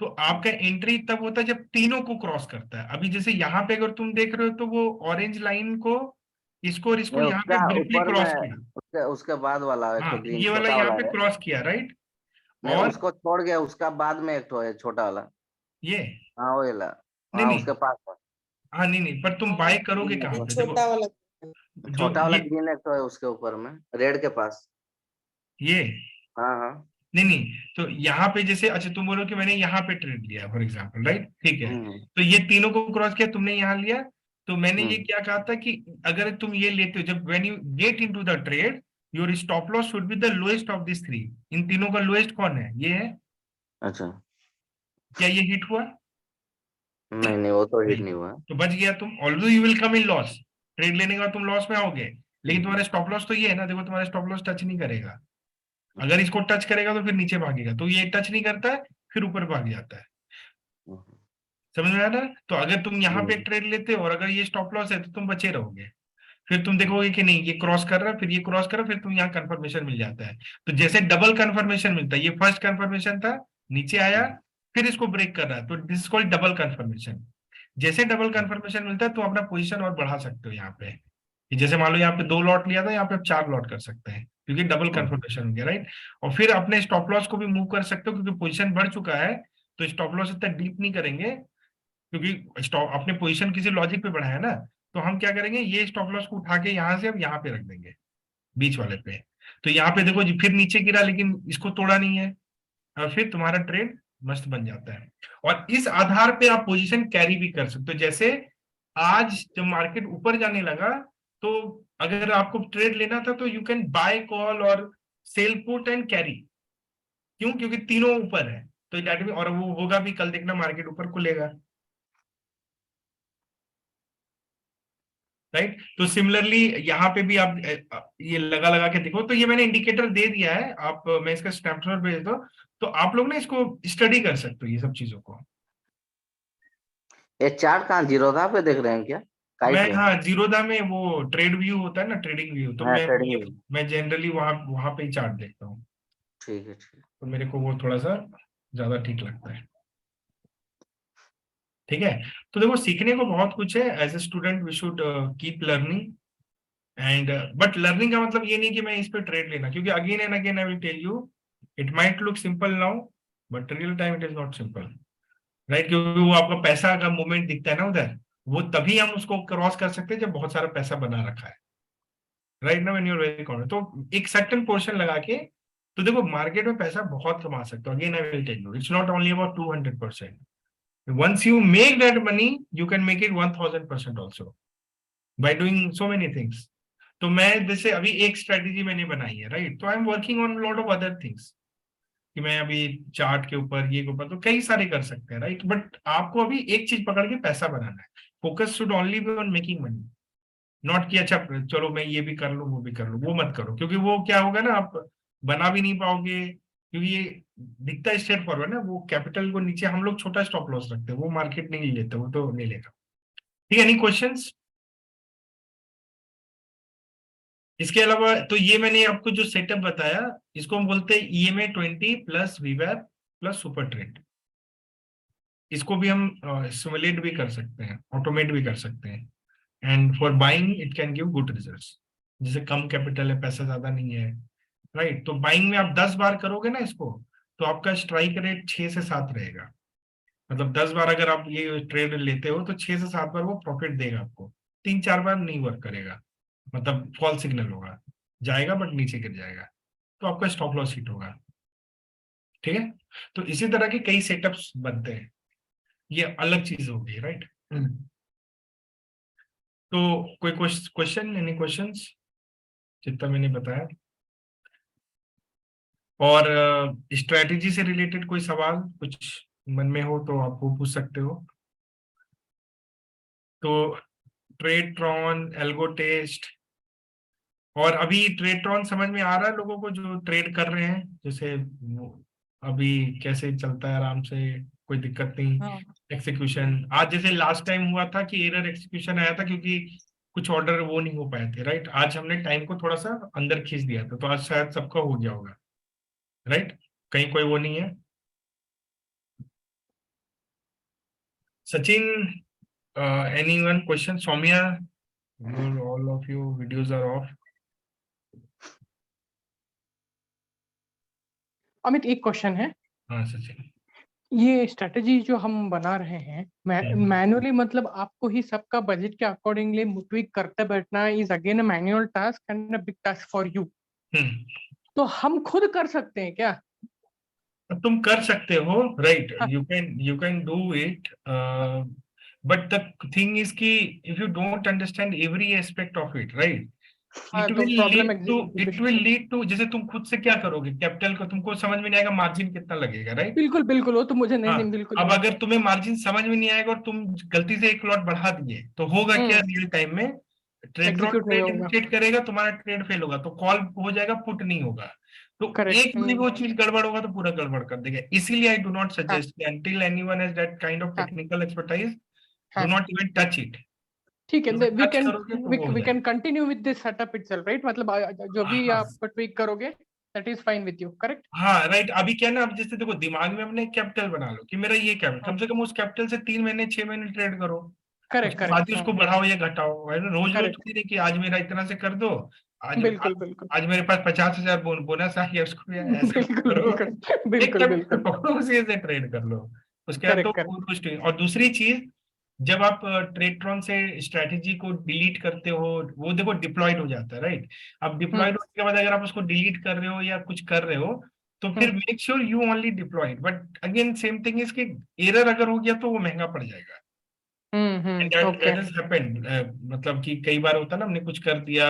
तो आपका एंट्री तब होता है जब तीनों को क्रॉस करता है। अभी जैसे यहाँ पे अगर तुम देख रहे हो तो वो ऑरेंज लाइन को, इसको और इसको नहीं यहाँ पे उसका ब्रीफली ऊपर में, क्रॉस किया। उसके उसके बाद वाला एक तो हाँ, ग्रीन ये वाला छोटा यहाँ वाला पे है। क्रॉस किया, राइट? नहीं और उसको छोड़ गया, उसका बाद में एक तो है छोटा वाला। ये हाँ वो वाला। नहीं हाँ नहीं, उसके पास है। हाँ नहीं नहीं, पर तुम बाय करोगे ग्रीन एक कहाँ तो पे? है। देखो, छोटा वाला। जो छोटा वाला ये ग्रीन एक तो है उसके ऊपर में, रेड के पास। ये हाँ हाँ। नहीं नहीं, तो यहाँ पे जैसे, अच्छा तुम बोलो कि मैंने यहाँ पे ट्रेड लिया फॉर एग्जांपल, राइट? ठीक है, हम्म तो ये तीनों को क्रॉस किया, तुमने यहाँ लिया। तो मैंने ये हम्म। क्या कहा था कि अगर तुम ये लेते हो, जब when you get into the trade, your stop loss should be the lowest of this three. इन तीनों का लोएस्ट कौन है? ये है। अच्छा। क्या ये हिट हुआ? नहीं नहीं वो तो हिट नहीं, नहीं हुआ। तो बच गया तुम। Although you will come in loss, trade लेने के बाद तुम लॉस में आओगे, लेकिन हम्म, तुम्हारा स्टॉप लॉस तो ये है ना, देखो तुम्हारा स्टॉप लॉस टच नहीं करेगा। अगर इसको टच करेगा तो फिर नीचे भागेगा, तो ये टच नहीं करता है, फिर ऊपर भाग जाता है। हम्म, समझ में आ रहा है? तो अगर तुम यहाँ पे हम्म, ट्रेड लेते हो और अगर ये स्टॉप लॉस है तो तुम बचे रहोगे। फिर तुम देखोगे कि नहीं, ये क्रॉस कर रहा है, फिर ये क्रॉस कर रहा है, फिर तुम यहाँ कंफर्मेशन मिल जाता है। तो जैसे डबल कंफर्मेशन मिलता है, ये फर्स्ट कंफर्मेशन था, नीचे आया, हम्म, फिर इसको ब्रेक कर रहा है, तो this is called double confirmation. जैसे डबल कंफर्मेशन मिलता है तो अपना पोजीशन और बढ़ा सकते हो यहाँ पे, कि जैसे मान लो यहाँ पे 2 लॉट लिया था, यहाँ पे आप 4 लॉट कर सकते हैं, क्योंकि डबल हम्म, कंफर्मेशन हो गया, राइट? और फिर अपने स्टॉप लॉस को भी मूव कर सकते हो, क्योंकि पोजीशन बढ़ चुका है, तो स्टॉप लॉस इतना डीप नहीं करेंगे, क्योंकि स्टॉप अपने पोजीशन किसी लॉजिक पे बढ़ाया ना। तो हम क्या करेंगे, ये स्टॉप लॉस को उठा के यहाँ से हम यहाँ पे रख देंगे, बीच वाले पे। तो यहाँ पे देखो जी, फिर नीचे गिरा लेकिन इसको तोड़ा नहीं है, और फिर तुम्हारा ट्रेड मस्त बन जाता है। और इस आधार पे आप पोजीशन कैरी भी कर सकते हो। जैसे आज जब मार्केट ऊपर जाने लगा, तो अगर आपको ट्रेड लेना था तो यू कैन बाय कॉल और सेल पुट एंड कैरी। क्यों? क्योंकि तीनों ऊपर है, तो that means- और वो होगा भी, कल देखना मार्केट ऊपर खुलेगा, राइट? तो सिमिलरली यहाँ पे भी आप ये लगा लगा के देखो। तो ये मैंने इंडिकेटर दे दिया है, आप मैं इसका स्नैपशॉट भेज दो, तो आप लोग ना इसको स्टडी कर सकते हो ये सब चीजों को। ये चार्ट कहाँ जीरोधा पे देख रहे हैं क्या? मैं, काइट पे? हाँ, जीरोधा में वो ट्रेड व्यू होता है ना, ट्रेडिंग व्यू, तो हाँ मैं ट्रेडिंग। मैं जनरली वहां वहां पे ही चार्ट देखता हूँ। ठीक है ठीक है। तो मेरे को वो थोड़ा सा ज्यादा ठीक लगता है। ठीक है, तो देखो सीखने को बहुत कुछ है। As a student we should keep learning, and but learning का मतलब ये नहीं कि मैं इस पे ट्रेड लेना, क्योंकि again and again I will tell you, it might look simple now, but real time it is not simple, right? क्योंकि वो आपका पैसा का मूवमेंट दिखता है ना उधर, वो तभी हम उसको क्रॉस कर सकते हैं जब बहुत सारा पैसा बना रखा है, राइट ना? When you are very confident, तो एक सर्टेन पोर्शन लगा के, तो देखो मार्केट में पैसा बहुत कमा सकते हो। Again I will tell you, it's not only about 200%। Once you make that money, you can make it 1000% also, by doing so many things. तो मैं जैसे अभी एक स्ट्रेटेजी मैंने बनाई है, राइट? तो I am working on lot of other things, कि मैं अभी चार्ट के ऊपर, ये के ऊपर, तो कई सारे कर सकते हैं, राइट? बट आपको अभी एक चीज पकड़ के पैसा बनाना है। Focus should only be on making money, not कि अच्छा चलो मैं ये भी कर लूँ वो भी कर लूँ, वो मत करो, क्योंकि वो क्या होगा ना, आप बना भी नहीं पाओगे, क्योंकि ये दिखता है स्ट्रेट फॉरवर्ड ना, वो कैपिटल को नीचे हम लोग छोटा स्टॉप लॉस रखते हैं, वो मार्केट नहीं लेते, वो तो नहीं लेगा। ठीक है, एनी क्वेश्चंस? इसके अलावा तो ये मैंने आपको जो सेटअप बताया, इसको हम बोलते हैं EMA 20 प्लस वीवैप प्लस सुपर ट्रेड। इसको भी हम सिमुलेट भी कर सकते हैं, ऑटोमेट भी कर सकते हैं, and for buying it can give good results. जैसे कम कैपिटल है, पैसा ज्यादा नहीं है, राइट? तो बाइंग में आप 10 बार करोगे ना इसको, तो आपका स्ट्राइक रेट 6 से 7 रहेगा। मतलब 10 बार अगर आप ये ट्रेड लेते हो तो 6 से 7 बार वो प्रॉफिट देगा आपको, 3-4 बार नहीं वर्क करेगा, मतलब फॉल सिग्नल होगा, जाएगा बट नीचे गिर जाएगा, तो आपका स्टॉप लॉस हिट होगा। ठीक है, तो इसी तरह के कई सेटअप्स बनते हैं, ये अलग चीज होगी, राइट? तो कोई क्वेश्चन, एनी क्वेश्चंस जितना मैंने बताया? और स्ट्रेटेजी से रिलेटेड कोई सवाल कुछ मन में हो तो आप वो पूछ सकते हो। तो ट्रेडट्रॉन, एल्गो टेस्ट, और अभी ट्रेडट्रॉन समझ में आ रहा है लोगों को जो ट्रेड कर रहे हैं, जैसे अभी कैसे चलता है आराम से, कोई दिक्कत नहीं। हाँ एग्जीक्यूशन आज जैसे लास्ट टाइम हुआ था कि एरर एग्जीक्यूशन आया था क्योंकि कुछ ऑर्डर वो नहीं हो पाए थे, राइट। आज हमने टाइम को थोड़ा सा अंदर खींच दिया था, तो आज शायद सबका हो गया होगा, राइट। कहीं कोई वो नहीं है। Sachin, anyone question? Saumya, all of you videos are off. Amit, एक क्वेश्चन है। हाँ सचिन। ये स्ट्रेटजी जो हम बना रहे हैं मैनुअली, मतलब आपको ही सबका बजट के अकॉर्डिंगली ट्विक करते बैठना is again a manual task and a big task for you. तो हम खुद कर सकते हैं क्या? तुम कर सकते हो, राइट। हाँ। You can do it, but the thing is कि if you don't understand every aspect of it, right, हाँ, इट तो विल प्रॉब्लम लीड टू जैसे तुम खुद से क्या करोगे, कैपिटल को तुमको समझ में नहीं आएगा, मार्जिन कितना लगेगा, राइट। बिल्कुल बिल्कुल, वो तो मुझे नहीं हाँ, नहीं बिल्कुल अब नहीं। अगर तुम्हें मार्जिन समझ में नहीं आएगा और तुम गलती से एक लॉट बढ़ा दिए तो होगा क्या, रियल टाइम में एग्जीक्यूट नहीं ट्रेड होगा। इनिशिएट करेगा, तुम्हारा ट्रेड फेल होगा तो कॉल हो जाएगा, पुट नहीं होगा। तो करेक्ट। एक भी वो चीज गड़बड़ होगा तो पूरा गड़बड़ कर देगा। इसीलिए आई डू नॉट हाँ suggest until anyone has that kind of हाँ टेक्निकल एक्सपर्टाइज, डू हाँ, नॉट इवन टच इट। ठीक है। वी टच कैन करोगे तो वो हो वी जाएगा। Can continue with this setup itself, right? मतलब जो भी हाँ आप ट्विक करोगे that is fine with you, correct? हाँ, राइट। अभी क्या ना, अब जैसे देखो दिमाग में अपने कैपिटल बना लो कि मेरा ये कैपिटल, कम से कम उस कैपिटल से 3 महीने 6 महीने ट्रेड करो, करेक्ट उसके बाद करेक्ट। ही हाँ, उसको बढ़ाओ या घटाओ, है ना। रोज रोज करेक्ट। थोड़ी नहीं कि आज मेरा इतना से कर दो, आज बिल्कुल बिल्कुल आज मेरे पास 50,000 बोनस आ गया, उसको भी ऐसे मत बिल्कुल करो। बिल्कुल एक बिल्कुल कैपिटल बिल्कुल। पकड़ो, उसी से ट्रेड कर लो। उसके बाद तो करेक्ट करेक्ट। कुछ नहीं। और दूसरी चीज, जब आप ट्रेडट्रॉन से स्ट्रेटेजी को डिलीट करते हो, वो देखो डिप्लॉयड हो जाता है, राइट। अब डिप्लॉयड होने के बाद अगर आप उसको डिलीट कर रहे हो या कुछ कर रहे हो तो फिर make sure you only deployed. But again same thing is कि एरर अगर हो गया तो वो महंगा पड़ जाएगा। ओके। That has happened, मतलब कि कई बार होता है ना, हमने कुछ कर दिया,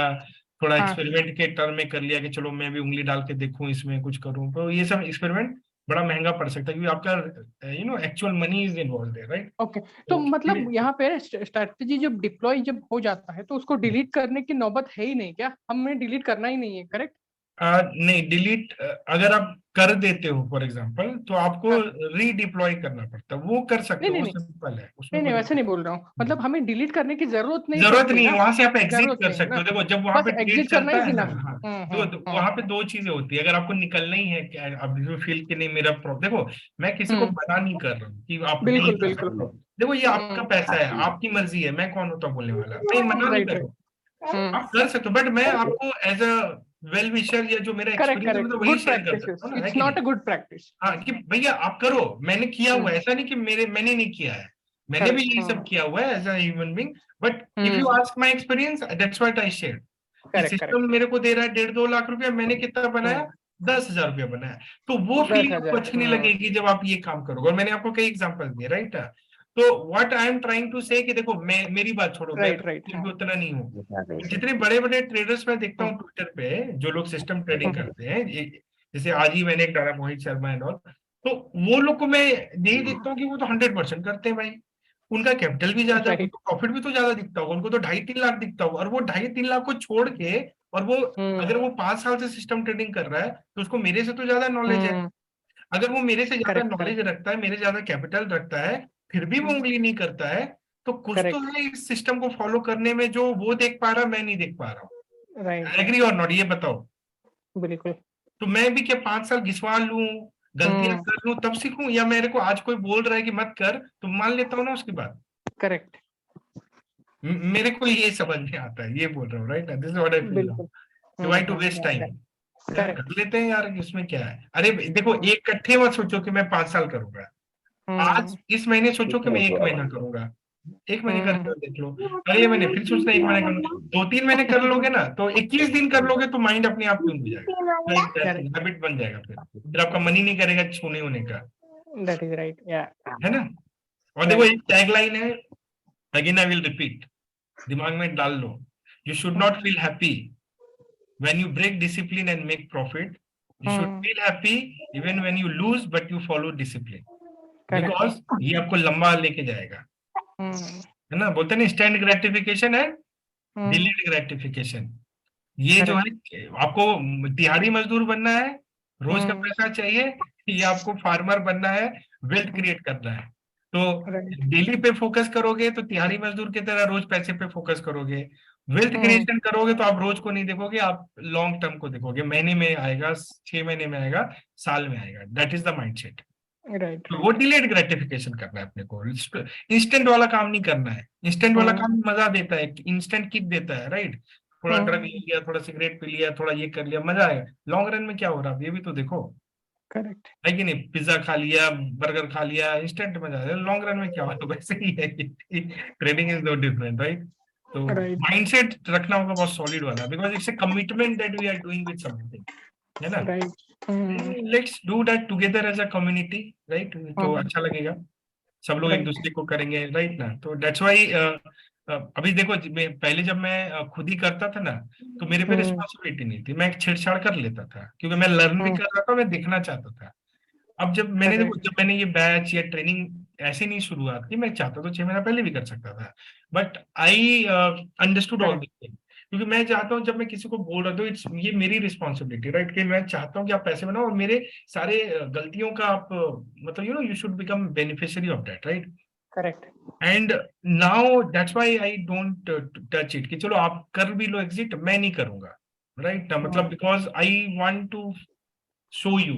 थोड़ा हाँ एक्सपेरिमेंट के टर्म में कर लिया कि चलो मैं भी उंगली डाल के देखूं इसमें कुछ करूं, तो ये सब एक्सपेरिमेंट बड़ा महंगा पड़ सकता है क्योंकि आपका एक्चुअल मनी इज इन्वॉल्व है, राइट। ओके। तो मतलब यहाँ पे स्ट्रेटजी जब डिप्लॉय जब हो जाता है तो उसको डिलीट करने की नौबत है ही नहीं क्या? हमें डिलीट करना ही नहीं है, करेक्ट? नहीं, डिलीट अगर आप कर देते हो फॉर एग्जांपल तो आपको हाँ। रीडिप्लॉय करना पड़ता है, वो कर सकते नहीं हो, नहीं वो नहीं सिंपल है, उसमें नहीं कोई नहीं, वैसे दिक्कत नहीं बोल रहा हूँ। नहीं। मतलब हमें डिलीट करने की जरूरत नहीं जरूरत पड़ती नहीं है, ना? वहां से आप एग्जिट जरूरत कर नहीं है सकते ना? हो। देखो जब वहां बस पे ट्रेड एग्जिट करना चलता ही है ना, ना? हाँ, वहां पे दो चीजें होती है। अगर आपको निकलना ही है, अब जो फील कि नहीं मेरा देखो, मैं किसी को हम्म, मना नहीं कर रहा हूँ कि आप नहीं बिल्कुल कर बिल्कुल। सकते। देखो ये आपका पैसा है, आपकी मर्जी है, मैं कौन होता हूँ बोलने वाला, मैं मना नहीं राइट कर राइट। रहा। आप कर सकते हो, बट मैं आपको एज अ वेल विशर या जो मेरा करेक्ट एक्सपीरियंस है मैं करेक्ट, तो वही गुड शेयर कर प्रैक्टिसेस, सकता हूँ ना, है इट्स कि नॉट नहीं। A good practice. हाँ कि भैया आप करो, मैंने किया हुआ है, ऐसा नहीं कि मैंने नहीं किया है, मैंने भी करेक्ट। यही सब किया हुआ है as a human being. But if you hmm, ask my experience, that's what I share. कि करेक्ट सिस्टम करेक्ट। मेरे को दे रहा है 1.5-2 लाख रुपया, मैंने कितना बनाया, हम्म, 10,000 रुपया बनाया। तो वो दस फीलिंग आपको हजार अच्छी नहीं लगेगी जब आप ये काम करोगे। और मैंने आपको कई एग्जांपल दिए, राइट। तो what I am trying to say कि देखो, मैं मेरी बात छोड़ो, मैं राइट राइट। भी उतना नहीं हूँ। हम्म। जितने बड़े बड़े ट्रेडर्स मैं देखता हूँ ट्विटर पे, जो लोग सिस्टम ट्रेडिंग करते हैं, जैसे आज ही मैंने एक डाला मोहित शर्मा एंड ऑल, तो वो लोग को मैं यही देखता हूँ कि वो तो 100% करते हैं भाई। उनका कैपिटल भी ज्यादा है, राइट। उनको प्रॉफिट भी तो ज्यादा दिखता होगा, उनको तो 2.5-3 लाख दिखता होगा, और वो 2.5-3 लाख को छोड़ के, और वो अगर वो 5 साल से सिस्टम ट्रेडिंग कर रहा है तो उसको मेरे से तो ज्यादा नॉलेज है। अगर वो मेरे से ज्यादा करेक्ट नॉलेज करेक्ट रखता है, मेरे ज्यादा कैपिटल रखता है, फिर भी वो उंगली नहीं करता है, तो कुछ तो करेक्ट। है इस सिस्टम को फॉलो करने में जो वो देख पा रहा है, मैं नहीं देख पा रहा राइट हूँ। एग्री और नॉट, ये बताओ। बिल्कुल। तो मैं भी क्या 5 साल घिसवा लूं, गलतियां कर लूं तब सीखूं, या मेरे को आज कोई बोल रहा है कि मत कर तो मान लेता हूँ ना उसकी बात। करेक्ट। मेरे को ये समझ में आता है, ये बोल रहा हूँ, right. This is what I feel now. बिल्कुल। Why to waste time, correct. कर लेते हैं यार, इसमें क्या है। अरे देखो, एक इकट्ठे मत सोचो कि मैं 5 साल करूंगा। आज इस महीने सोचो कि मैं 1 महीना करूंगा, 1 महीने करके देख लो, अगले महीने फिर सोचना 1 महीने करूंगा, 2-3 महीने कर लोगे ना, तो 21 दिन कर लोगे तो माइंड अपने आप ट्यून हो जाएगा, करेक्ट। हैबिट बन जाएगा। फिर आपका मन ही नहीं करेगा छूने होने का, दैट इज राइट, या। है ना। और देखो एक टैगलाइन है, अगेन आई विल रिपीट, दिमाग में डाल लो, you should not feel happy when you break discipline and make profit, You should feel happy even when you lose, but you follow discipline. Because ये आपको लंबा लेके जाएगा, है ना? बोलते हैं इंस्टेंट ग्रेटिफिकेशन है, डिलेड ग्रेटिफिकेशन। ये जो है, आपको दिहाड़ी मजदूर बनना है, रोज का पैसा चाहिए, या आपको फार्मर बनना है, वेल्थ क्रिएट करना है? तो डेली पे फोकस करोगे तो दिहाड़ी मजदूर की तरह रोज पैसे पे फोकस करोगे। वेल्थ क्रिएशन करोगे तो आप रोज को नहीं देखोगे, आप लॉन्ग टर्म को देखोगे। महीने में आएगा, 6 महीने में आएगा, साल में आएगा। That is the mindset. Right. तो वो डिलेड ग्रेटिफिकेशन करना है अपने को, इंस्टेंट वाला काम नहीं करना है। इंस्टेंट वाला काम मजा देता है, इंस्टेंट किक देता है, राइट? थोड़ा ड्रग ले लिया, थोड़ा सिगरेट पी लिया, थोड़ा ये कर लिया, मजा आएगा। लॉन्ग रन में क्या हो रहा है ये भी तो देखो, करेक्ट है कि नहीं? पिज्जा खा लिया, बर्गर खा लिया, इंस्टेंट मजा आएगा। लॉन्ग रन में क्या हो? तो वैसे ही है, trading is no different, right? तो माइंडसेट रखना होगा बहुत सॉलिड वाला, because it's a commitment that we are doing with something, है ना? Let's do that together as a community, right? तो अच्छा लगेगा, सब लोग एक दूसरे को करेंगे, राइट ना? तो दैट्स व्हाई अभी देखो, पहले जब मैं खुद ही करता था ना, तो मेरे पे रिस्पॉन्सिबिलिटी नहीं थी, मैं छेड़छाड़ कर लेता था, क्योंकि मैं लर्न भी कर रहा था, मैं देखना चाहता था। अब जब मैंने ये बैच या ट्रेनिंग ऐसे नहीं शुरुआत की, मैं चाहता तो 6 महीना पहले भी कर सकता था, but I understood all this thing. क्योंकि मैं चाहता हूँ, जब मैं किसी को बोल रहा हूँ, ये मेरी रिस्पॉन्सिबिलिटी, राइट? कि मैं चाहता हूँ कि आप पैसे बनाओ और मेरे सारे गलतियों का आप मतलब you should become beneficiary of that, right? Correct. And now that's why I don't touch it, कि चलो आप कर भी लो एग्जिट, मैं नहीं करूंगा, राइट? मतलब because I want to show you,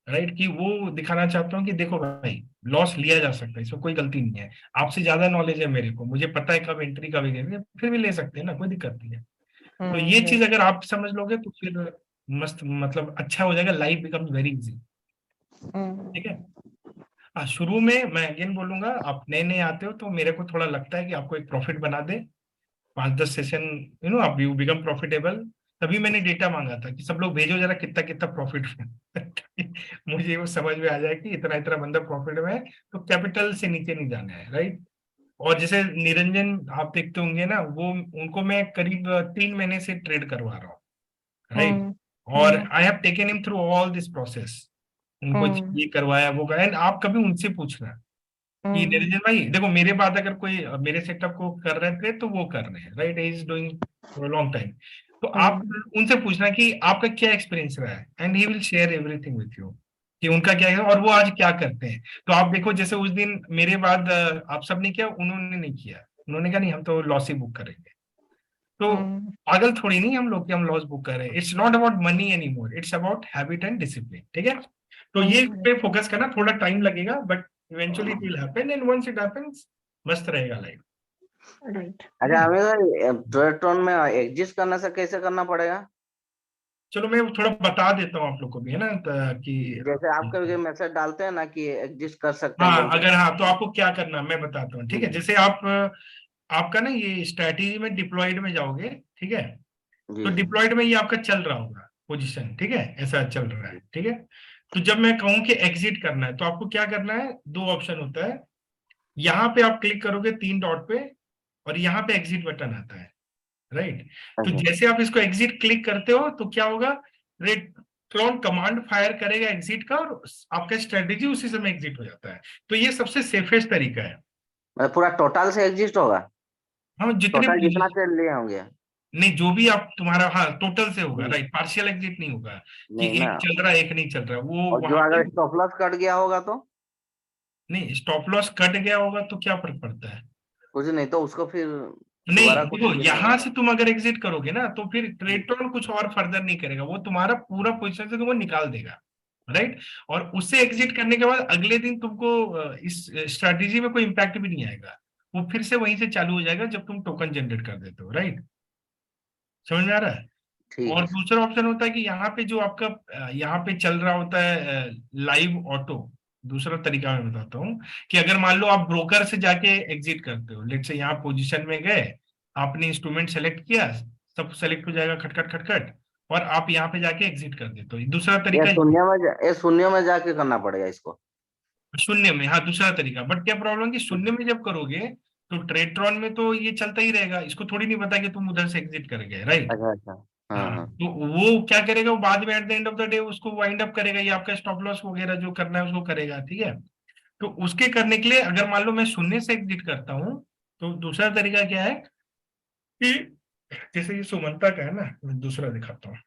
right? कि वो दिखाना चाहता हूँ कि देखो भाई, लॉस लिया जा सकता है, इसमें कोई गलती नहीं है। आपसे ज्यादा नॉलेज है मेरे को, मुझे पता है कब एंट्री कब एग्जिट, फिर भी ले सकते हैं ना, कोई दिक्कत नहीं है। तो ये चीज अगर आप समझ लोगे तो फिर मस्त, मतलब अच्छा हो जाएगा, लाइफ बिकम्स वेरी इजी, ठीक है? शुरू में मैं अगेन बोलूंगा, आप नए नए आते हो तो मेरे को थोड़ा लगता है कि आपको एक प्रॉफिट बना दे, 5-10 सेशन, आप यू बिकम प्रॉफिटेबल। तभी मैंने डेटा मांगा था कि सब लोग भेजो जरा कितना कितना प्रॉफिट मुझे वो समझ में आ जाए कि इतना इतना बंदा प्रॉफिट में है, तो कैपिटल से नीचे नहीं जाना है, राइट? और जैसे निरंजन आप देखते होंगे ना, वो उनको मैं करीब 3 महीने से ट्रेड करवा रहा हूँ, राइट? और I have taken him through all this process, उनको ये करवाया, वो कराया। एंड आप कभी उनसे पूछना कि निरंजन भाई देखो, मेरे बाद अगर कोई मेरे सेटअप को कर रहे थे तो वो कर रहे हैं, right? Is doing for long time. तो आप उनसे पूछना कि आपका क्या एक्सपीरियंस रहा है, and he will share everything with you कि उनका क्या है और वो आज क्या करते हैं। तो आप देखो, जैसे उस दिन मेरे बाद आप सब ने किया, उन्होंने नहीं किया, उन्होंने कहा नहीं हम तो लॉस ही बुक करेंगे। तो पागल थोड़ी नहीं हम लोग कि हम लॉस बुक कर रहे हैं। It's not about money any more, it's about habit and discipline, ठीक है? तो ये पे फोकस करना, थोड़ा टाइम लगेगा, but eventually it will happen, and once it happens मस्त रहेगा लाइफ। अच्छा, हमें ट्रेडटोन में एग्जिस्ट करने से कैसे करना पड़ेगा? चलो मैं थोड़ा बता देता हूँ आप लोग को भी, है ना, कि जैसे आप कभी मैसेज डालते हैं ना कि एग्जिस्ट कर सकते हैं, हाँ, अगर हाँ तो आपको क्या करना मैं बताता हूँ, ठीक है? जैसे आप आपका ना ये स्ट्रैटेजी में डिप्लॉयड में जाओगे, ठीक है? तो डिप्लॉयड में ये आपका चल रहा होगा पोजीशन, ठीक है? ऐसा चल रहा है, ठीक है? तो जब मैं कहूँ कि एग्जिट करना है, तो आपको क्या करना है? 2 ऑप्शन होता है, यहाँ पे आप क्लिक करोगे 3 डॉट पे, और यहाँ पे एग्जिट बटन आता है, राइट? तो जैसे आप इसको एग्जिट क्लिक करते हो तो क्या होगा? रेड क्लॉन कमांड फायर करेगा एग्जिट का, और आपका स्ट्रेटेजी उसी समय एग्जिट हो जाता है। तो ये सबसे सेफेस्ट तरीका है। पूरा टोटल से एग्जिस्ट होगा? हाँ, जितने टोटल जितना ट्रेड लिए होंगे? नहीं, जो भी आप तुम्हारा, हाँ, टोटल से होगा, राइट? पार्शियल एग्जिट नहीं होगा कि एक चल रहा है एक नहीं चल रहा, वो और जो अगर स्टॉप लॉस कट गया होगा तो? नहीं, स्टॉप लॉस कट गया होगा तो क्या फर्क पड़ता है? कुछ नहीं, तो उसको फिर नहीं, देखो यहाँ से तुम अगर एग्जिट करोगे ना, तो फिर ट्रेडटोन कुछ और फर्दर नहीं करेगा, वो तुम्हारा पूरा पोजीशन से तुमको निकाल देगा, राइट? और उससे एग्जिट करने के बाद अगले दिन तुमको इस स्ट्रैटेजी में कोई इंपैक्ट भी नहीं आएगा, वो फिर से वहीं से चालू हो जाएगा जब तुम टोकन जनरेट कर देते हो, राइट? समझ में आ रहा है? और दूसरा ऑप्शन होता है कि यहाँ पे जो आपका यहाँ पे चल रहा होता है लाइव ऑटो। दूसरा तरीका मैं बताता हूँ कि अगर मान लो आप ब्रोकर से जाके एग्जिट करते हो, लेट से यहाँ पोजीशन में गए, आपने इंस्ट्रूमेंट सेलेक्ट किया, सब सेलेक्ट हो जाएगा खटखट खटखट, और आप यहाँ पे जाके एग्जिट कर देते हो। दूसरा तरीका शून्य में जाके करना पड़ेगा इसको? शून्य में, हाँ, दूसरा तरीका। बट क्या प्रॉब्लम कि शून्य में जब करोगे तो ट्रेडट्रॉन में तो ये चलता ही रहेगा, इसको थोड़ी नहीं पता कि तुम उधर से एग्जिट कर गए, राइट? अच्छा। हाँ तो वो क्या करेगा, वो बाद में at the end of the day उसको वाइंड अप करेगा, ये आपका स्टॉप लॉस वगैरह जो करना है उसको करेगा, ठीक है। तो उसके करने के लिए अगर मान लो मैं शून्य से एग्जिट करता हूँ, तो दूसरा तरीका क्या है कि जैसे ये सुमंता का है ना, मैं दूसरा दिखाता हूँ।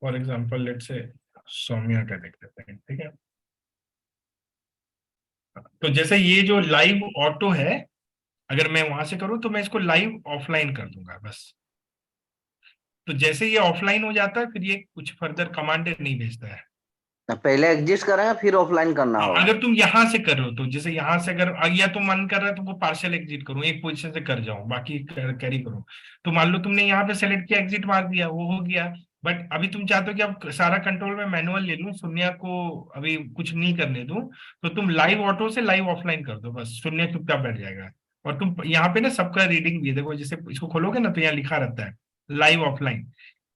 फॉर एग्जाम्पल लेट से सौम्या का देख लेते हैं, ठीक है। तो जैसे ये जो लाइव ऑटो है, अगर मैं वहां से करूं तो मैं इसको लाइव ऑफलाइन कर दूंगा बस। तो जैसे ये ऑफलाइन हो जाता है, फिर ये कुछ फर्दर कमांड नहीं भेजता है। पहले एग्जिस्ट करेंगे फिर ऑफलाइन करना होगा। अगर तुम यहां से कर रहे हो, तो जैसे यहां से अगर या तो मन कर रहा है तो वो पार्शियल एग्जिट करूं, एक पोजीशन से कर जाऊं, बाकी कैरी करूं। तो मान लो तुमने यहाँ पे सेलेक्ट किया, एग्जिट मार दिया, वो हो गया। बट अभी तुम चाहते हो कि अब सारा कंट्रोल में मैनुअल ले लूं, शून्य को अभी कुछ नहीं करने दूं, तो तुम लाइव ऑटो से लाइव ऑफलाइन कर दो, बस शून्य चुपचाप बैठ जाएगा। और तुम यहाँ पे ना सबका रीडिंग भी है, देखो जैसे इसको खोलोगे ना तो यहाँ लिखा रहता है live offline.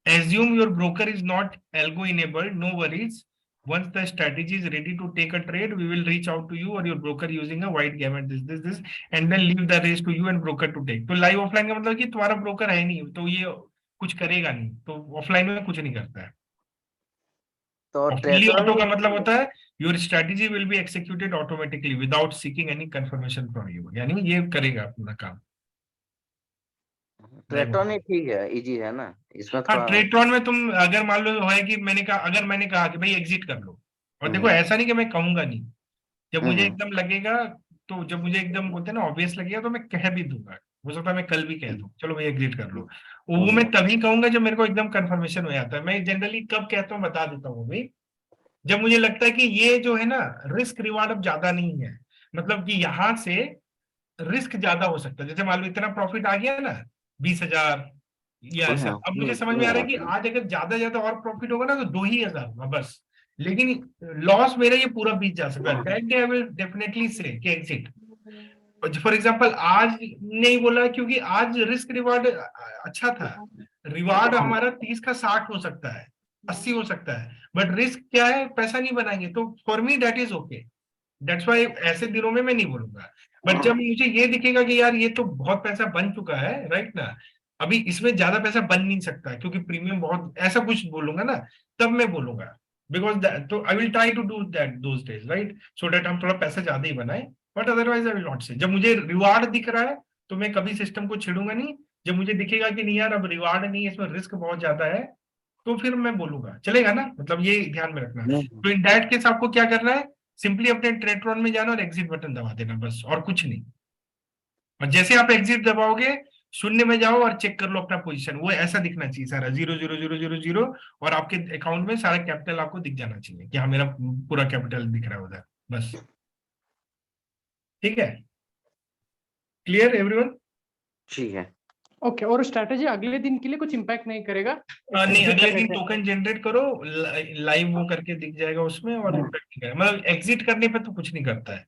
Assume your broker is not algo enabled, no worries. Once the strategy is ready to take a trade, we will reach out to you or your broker using a wide gamut this, and then leave the rest to you and broker to take. तो live offline का मतलब कि तुम्हारा broker है नहीं, तो ये कुछ करेगा नहीं, तो ऑफलाइन में कुछ नहीं करता है। तो फुल्ली ऑटो का ट्रेटरॉनिक मतलब होता है your strategy will be executed automatically without seeking any confirmation from you, यानी ये करेगा अपना काम। ट्रेटरॉनिक ठीक है, इजी है ना, इसमें हाँ, थोड़ा। ट्रेटरॉन में तुम अगर मान लो है कि मैंने कहा कि भाई एग्जिट कर लो, और देखो ऐसा नहीं कि मैं कहूंगा नहीं, जब मुझे एकदम लगेगा, तो जब मुझे एकदम बोलते हैं ना ऑब्वियस लगेगा, तो मैं कह भी दूंगा। हो सकता है मैं कल भी कह दूं चलो भाई एग्जिट कर लो, वो मैं तभी कहूंगा जब मेरे को एकदम कंफर्मेशन हो जाता है। मैं जनरली कब कहता हूँ बता देता हूँ भाई, जब मुझे लगता है कि ये जो है ना रिस्क रिवार्ड अब ज्यादा नहीं है, मतलब कि यहाँ से रिस्क ज्यादा हो सकता है। जैसे मान लो इतना प्रॉफिट आ गया ना 20,000 या ऐसा, अब मुझे समझ में आ रहा है कि आज अगर ज्यादा ज्यादा और प्रॉफिट होगा ना तो 2,000 होगा बस, लेकिन लॉस मेरा ये पूरा बीत जा सकता है। That day I will definitely से कि एग्जिट। फॉर एग्जांपल आज नहीं बोला क्योंकि आज रिस्क रिवार्ड अच्छा था, रिवार्ड हमारा 30 का 60 हो सकता है, 80 हो सकता है, बट रिस्क क्या है, पैसा नहीं बनाएंगे, तो for me that is okay. That's why ऐसे दिनों में मैं नहीं बोलूंगा। बट जब मुझे ये दिखेगा कि यार ये तो बहुत पैसा बन चुका है, राइट ना, अभी इसमें ज्यादा पैसा बन नहीं सकता क्योंकि प्रीमियम बहुत, ऐसा कुछ बोलूंगा ना, तब मैं बोलूंगा। बिकॉज तो I will try to do that those days, right, so that हम थोड़ा पैसा ज्यादा ही बनाए। But otherwise I will not say. जब मुझे रिवार्ड दिख रहा है तो मैं कभी सिस्टम को छेड़ूंगा नहीं। जब मुझे दिखेगा कि नहीं यार अब रिवार्ड नहीं है, इसमें रिस्क बहुत ज्यादा है, तो फिर मैं बोलूंगा, चलेगा ना, मतलब ये ध्यान में रखना। तो इन दैट केस आपको क्या करना है, सिंपली अपने ट्रेटरॉन में जाना और एग्जिट बटन दबा देना बस, और कुछ नहीं। और जैसे आप एग्जिट दबाओगे, शून्य में जाओ और चेक कर लो अपना पोजीशन, वो ऐसा दिखना चाहिए सारा 0,0,0,0,0, और आपके अकाउंट में सारा कैपिटल आपको दिख जाना चाहिए कि हाँ मेरा पूरा कैपिटल दिख रहा है उधर, बस। ठीक है, क्लियर एवरीवन? ठीक है। ओके, और स्ट्रैटेजी अगले दिन के लिए कुछ इम्पैक्ट नहीं करेगा? नहीं, अगले दिन टोकन जनरेट करो, लाइव वो करके दिख जाएगा उसमें, और मतलब एग्जिट करने पे तो कुछ नहीं करता है।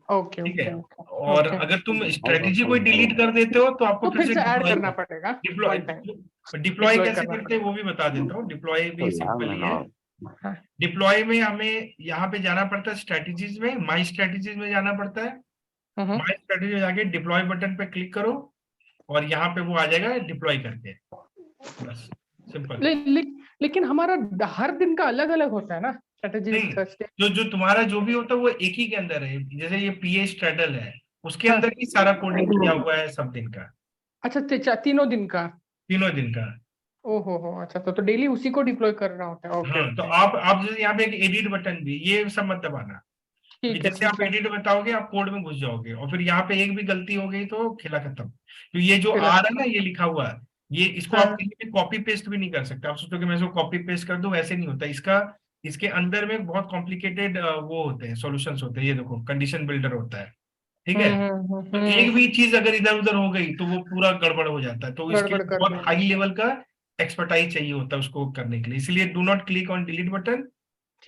ओके, ठीक है। ओके, और अगर तुम स्ट्रेटेजी कोई डिलीट कर देते हो तो आपको तो फिर से ऐड करना पड़ेगा डिप्लॉय। one time। डिप्लॉय कैसे करना करते हैं वो भी बता देता हूँ। डिप्लॉय भी सिंपल ही है। हाँ। डिप्लॉय में हमें यहाँ पे जाना पड़ता है स्ट्रेटेजीज में, माई स्ट्रेटेजीज में जाना पड़ता है। माई स्ट्रेटेजी में जाके डिप्लॉय बटन पे क्लिक करो और यहाँ पे वो आ जाएगा डिप्लॉय करके, बस सिंपल। लेकिन हमारा हर दिन का अलग अलग होता है ना स्ट्रेटेजी? नहीं, जो तुम्हारा जो भी होता है वो एक ही के अंदर है। जैसे ये पीए स्ट्रेडल है, उसके अंदर ही सारा कोडिंग किया हुआ है सब दिन का। अच्छा, तीनों दिन का? तीनों दिन का। ओहो हो, अच्छा, तो डेली उसी को डिप्लॉय करना होता है। ओके। हाँ, तो आप जैसे यहाँ पे एक एडिट बटन भी, ये सब मत दबाना। जैसे आप एडिट बताओगे आप कोड में घुस जाओगे, और फिर यहाँ पे एक भी गलती हो गई तो खेला खत्म। तो ये जो आ रहा है ना, ये लिखा हुआ है, ये इसको आप कहीं भी कॉपी पेस्ट भी नहीं कर सकते। आप सोचो कि मैं इसको कॉपी पेस्ट कर दूं, वैसे नहीं होता इसका। इसके अंदर में बहुत कॉम्प्लिकेटेड वो होते हैं, सॉल्यूशंस होते हैं। ये देखो कंडीशन बिल्डर होता है, ठीक है। तो एक भी चीज अगर इधर उधर हो गई तो वो पूरा गड़बड़ हो जाता है। तो इसके लिए बहुत हाई लेवल का एक्सपर्टाइज चाहिए होता है उसको करने के लिए। इसलिए do not click on delete button.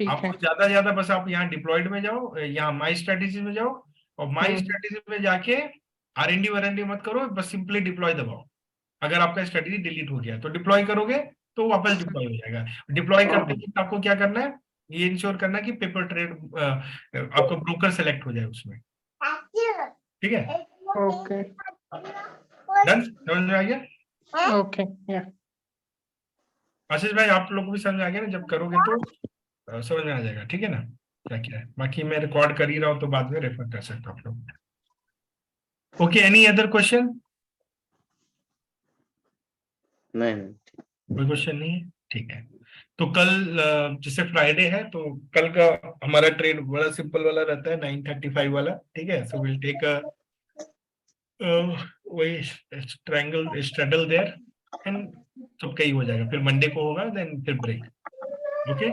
आपको ज्यादा बस आप यहाँ डिप्लॉयड में जाओ, यहाँ माई स्ट्रेटेजी में जाओ, और माई स्ट्रेटेजी में जाके आरएनडी वारएनडी मत करो, बस सिंपली डिप्लॉय दबाओ। अगर आपका स्ट्रेटेजी डिलीट हो गया तो डिप्लॉय करोगे तो वापस डिप्लॉय हो जाएगा। डिप्लॉय करते ही आपको क्या करना है, ये इंश्योर करना है कि पेपर ट्रेड आपका ब्रोकर सेलेक्ट हो जाए उसमें। ठीक है, ओके, डन, समझ में आ गया? ओके या आशीष भाई आप लोग को भी समझ आ गया ना, जब करोगे तो समझ में आ जाएगा, ठीक है ना क्या क्या है। बाकी मैं रिकॉर्ड कर ही रहा हूँ तो बाद में रेफर कर सकता हूँ आप लोग। Okay, any other question? नहीं कोई क्वेश्चन नहीं है, ठीक है। तो कल जैसे फ्राइडे है तो कल का हमारा ट्रेड बड़ा सिंपल वाला रहता है, 9:35 वाला, ठीक है। सो विल टेक अ वही ट्रायंगल स्ट्रैडल देयर एंड सबका ही हो जाएगा, फिर मंडे को होगा, देन फिर ब्रेक। ओके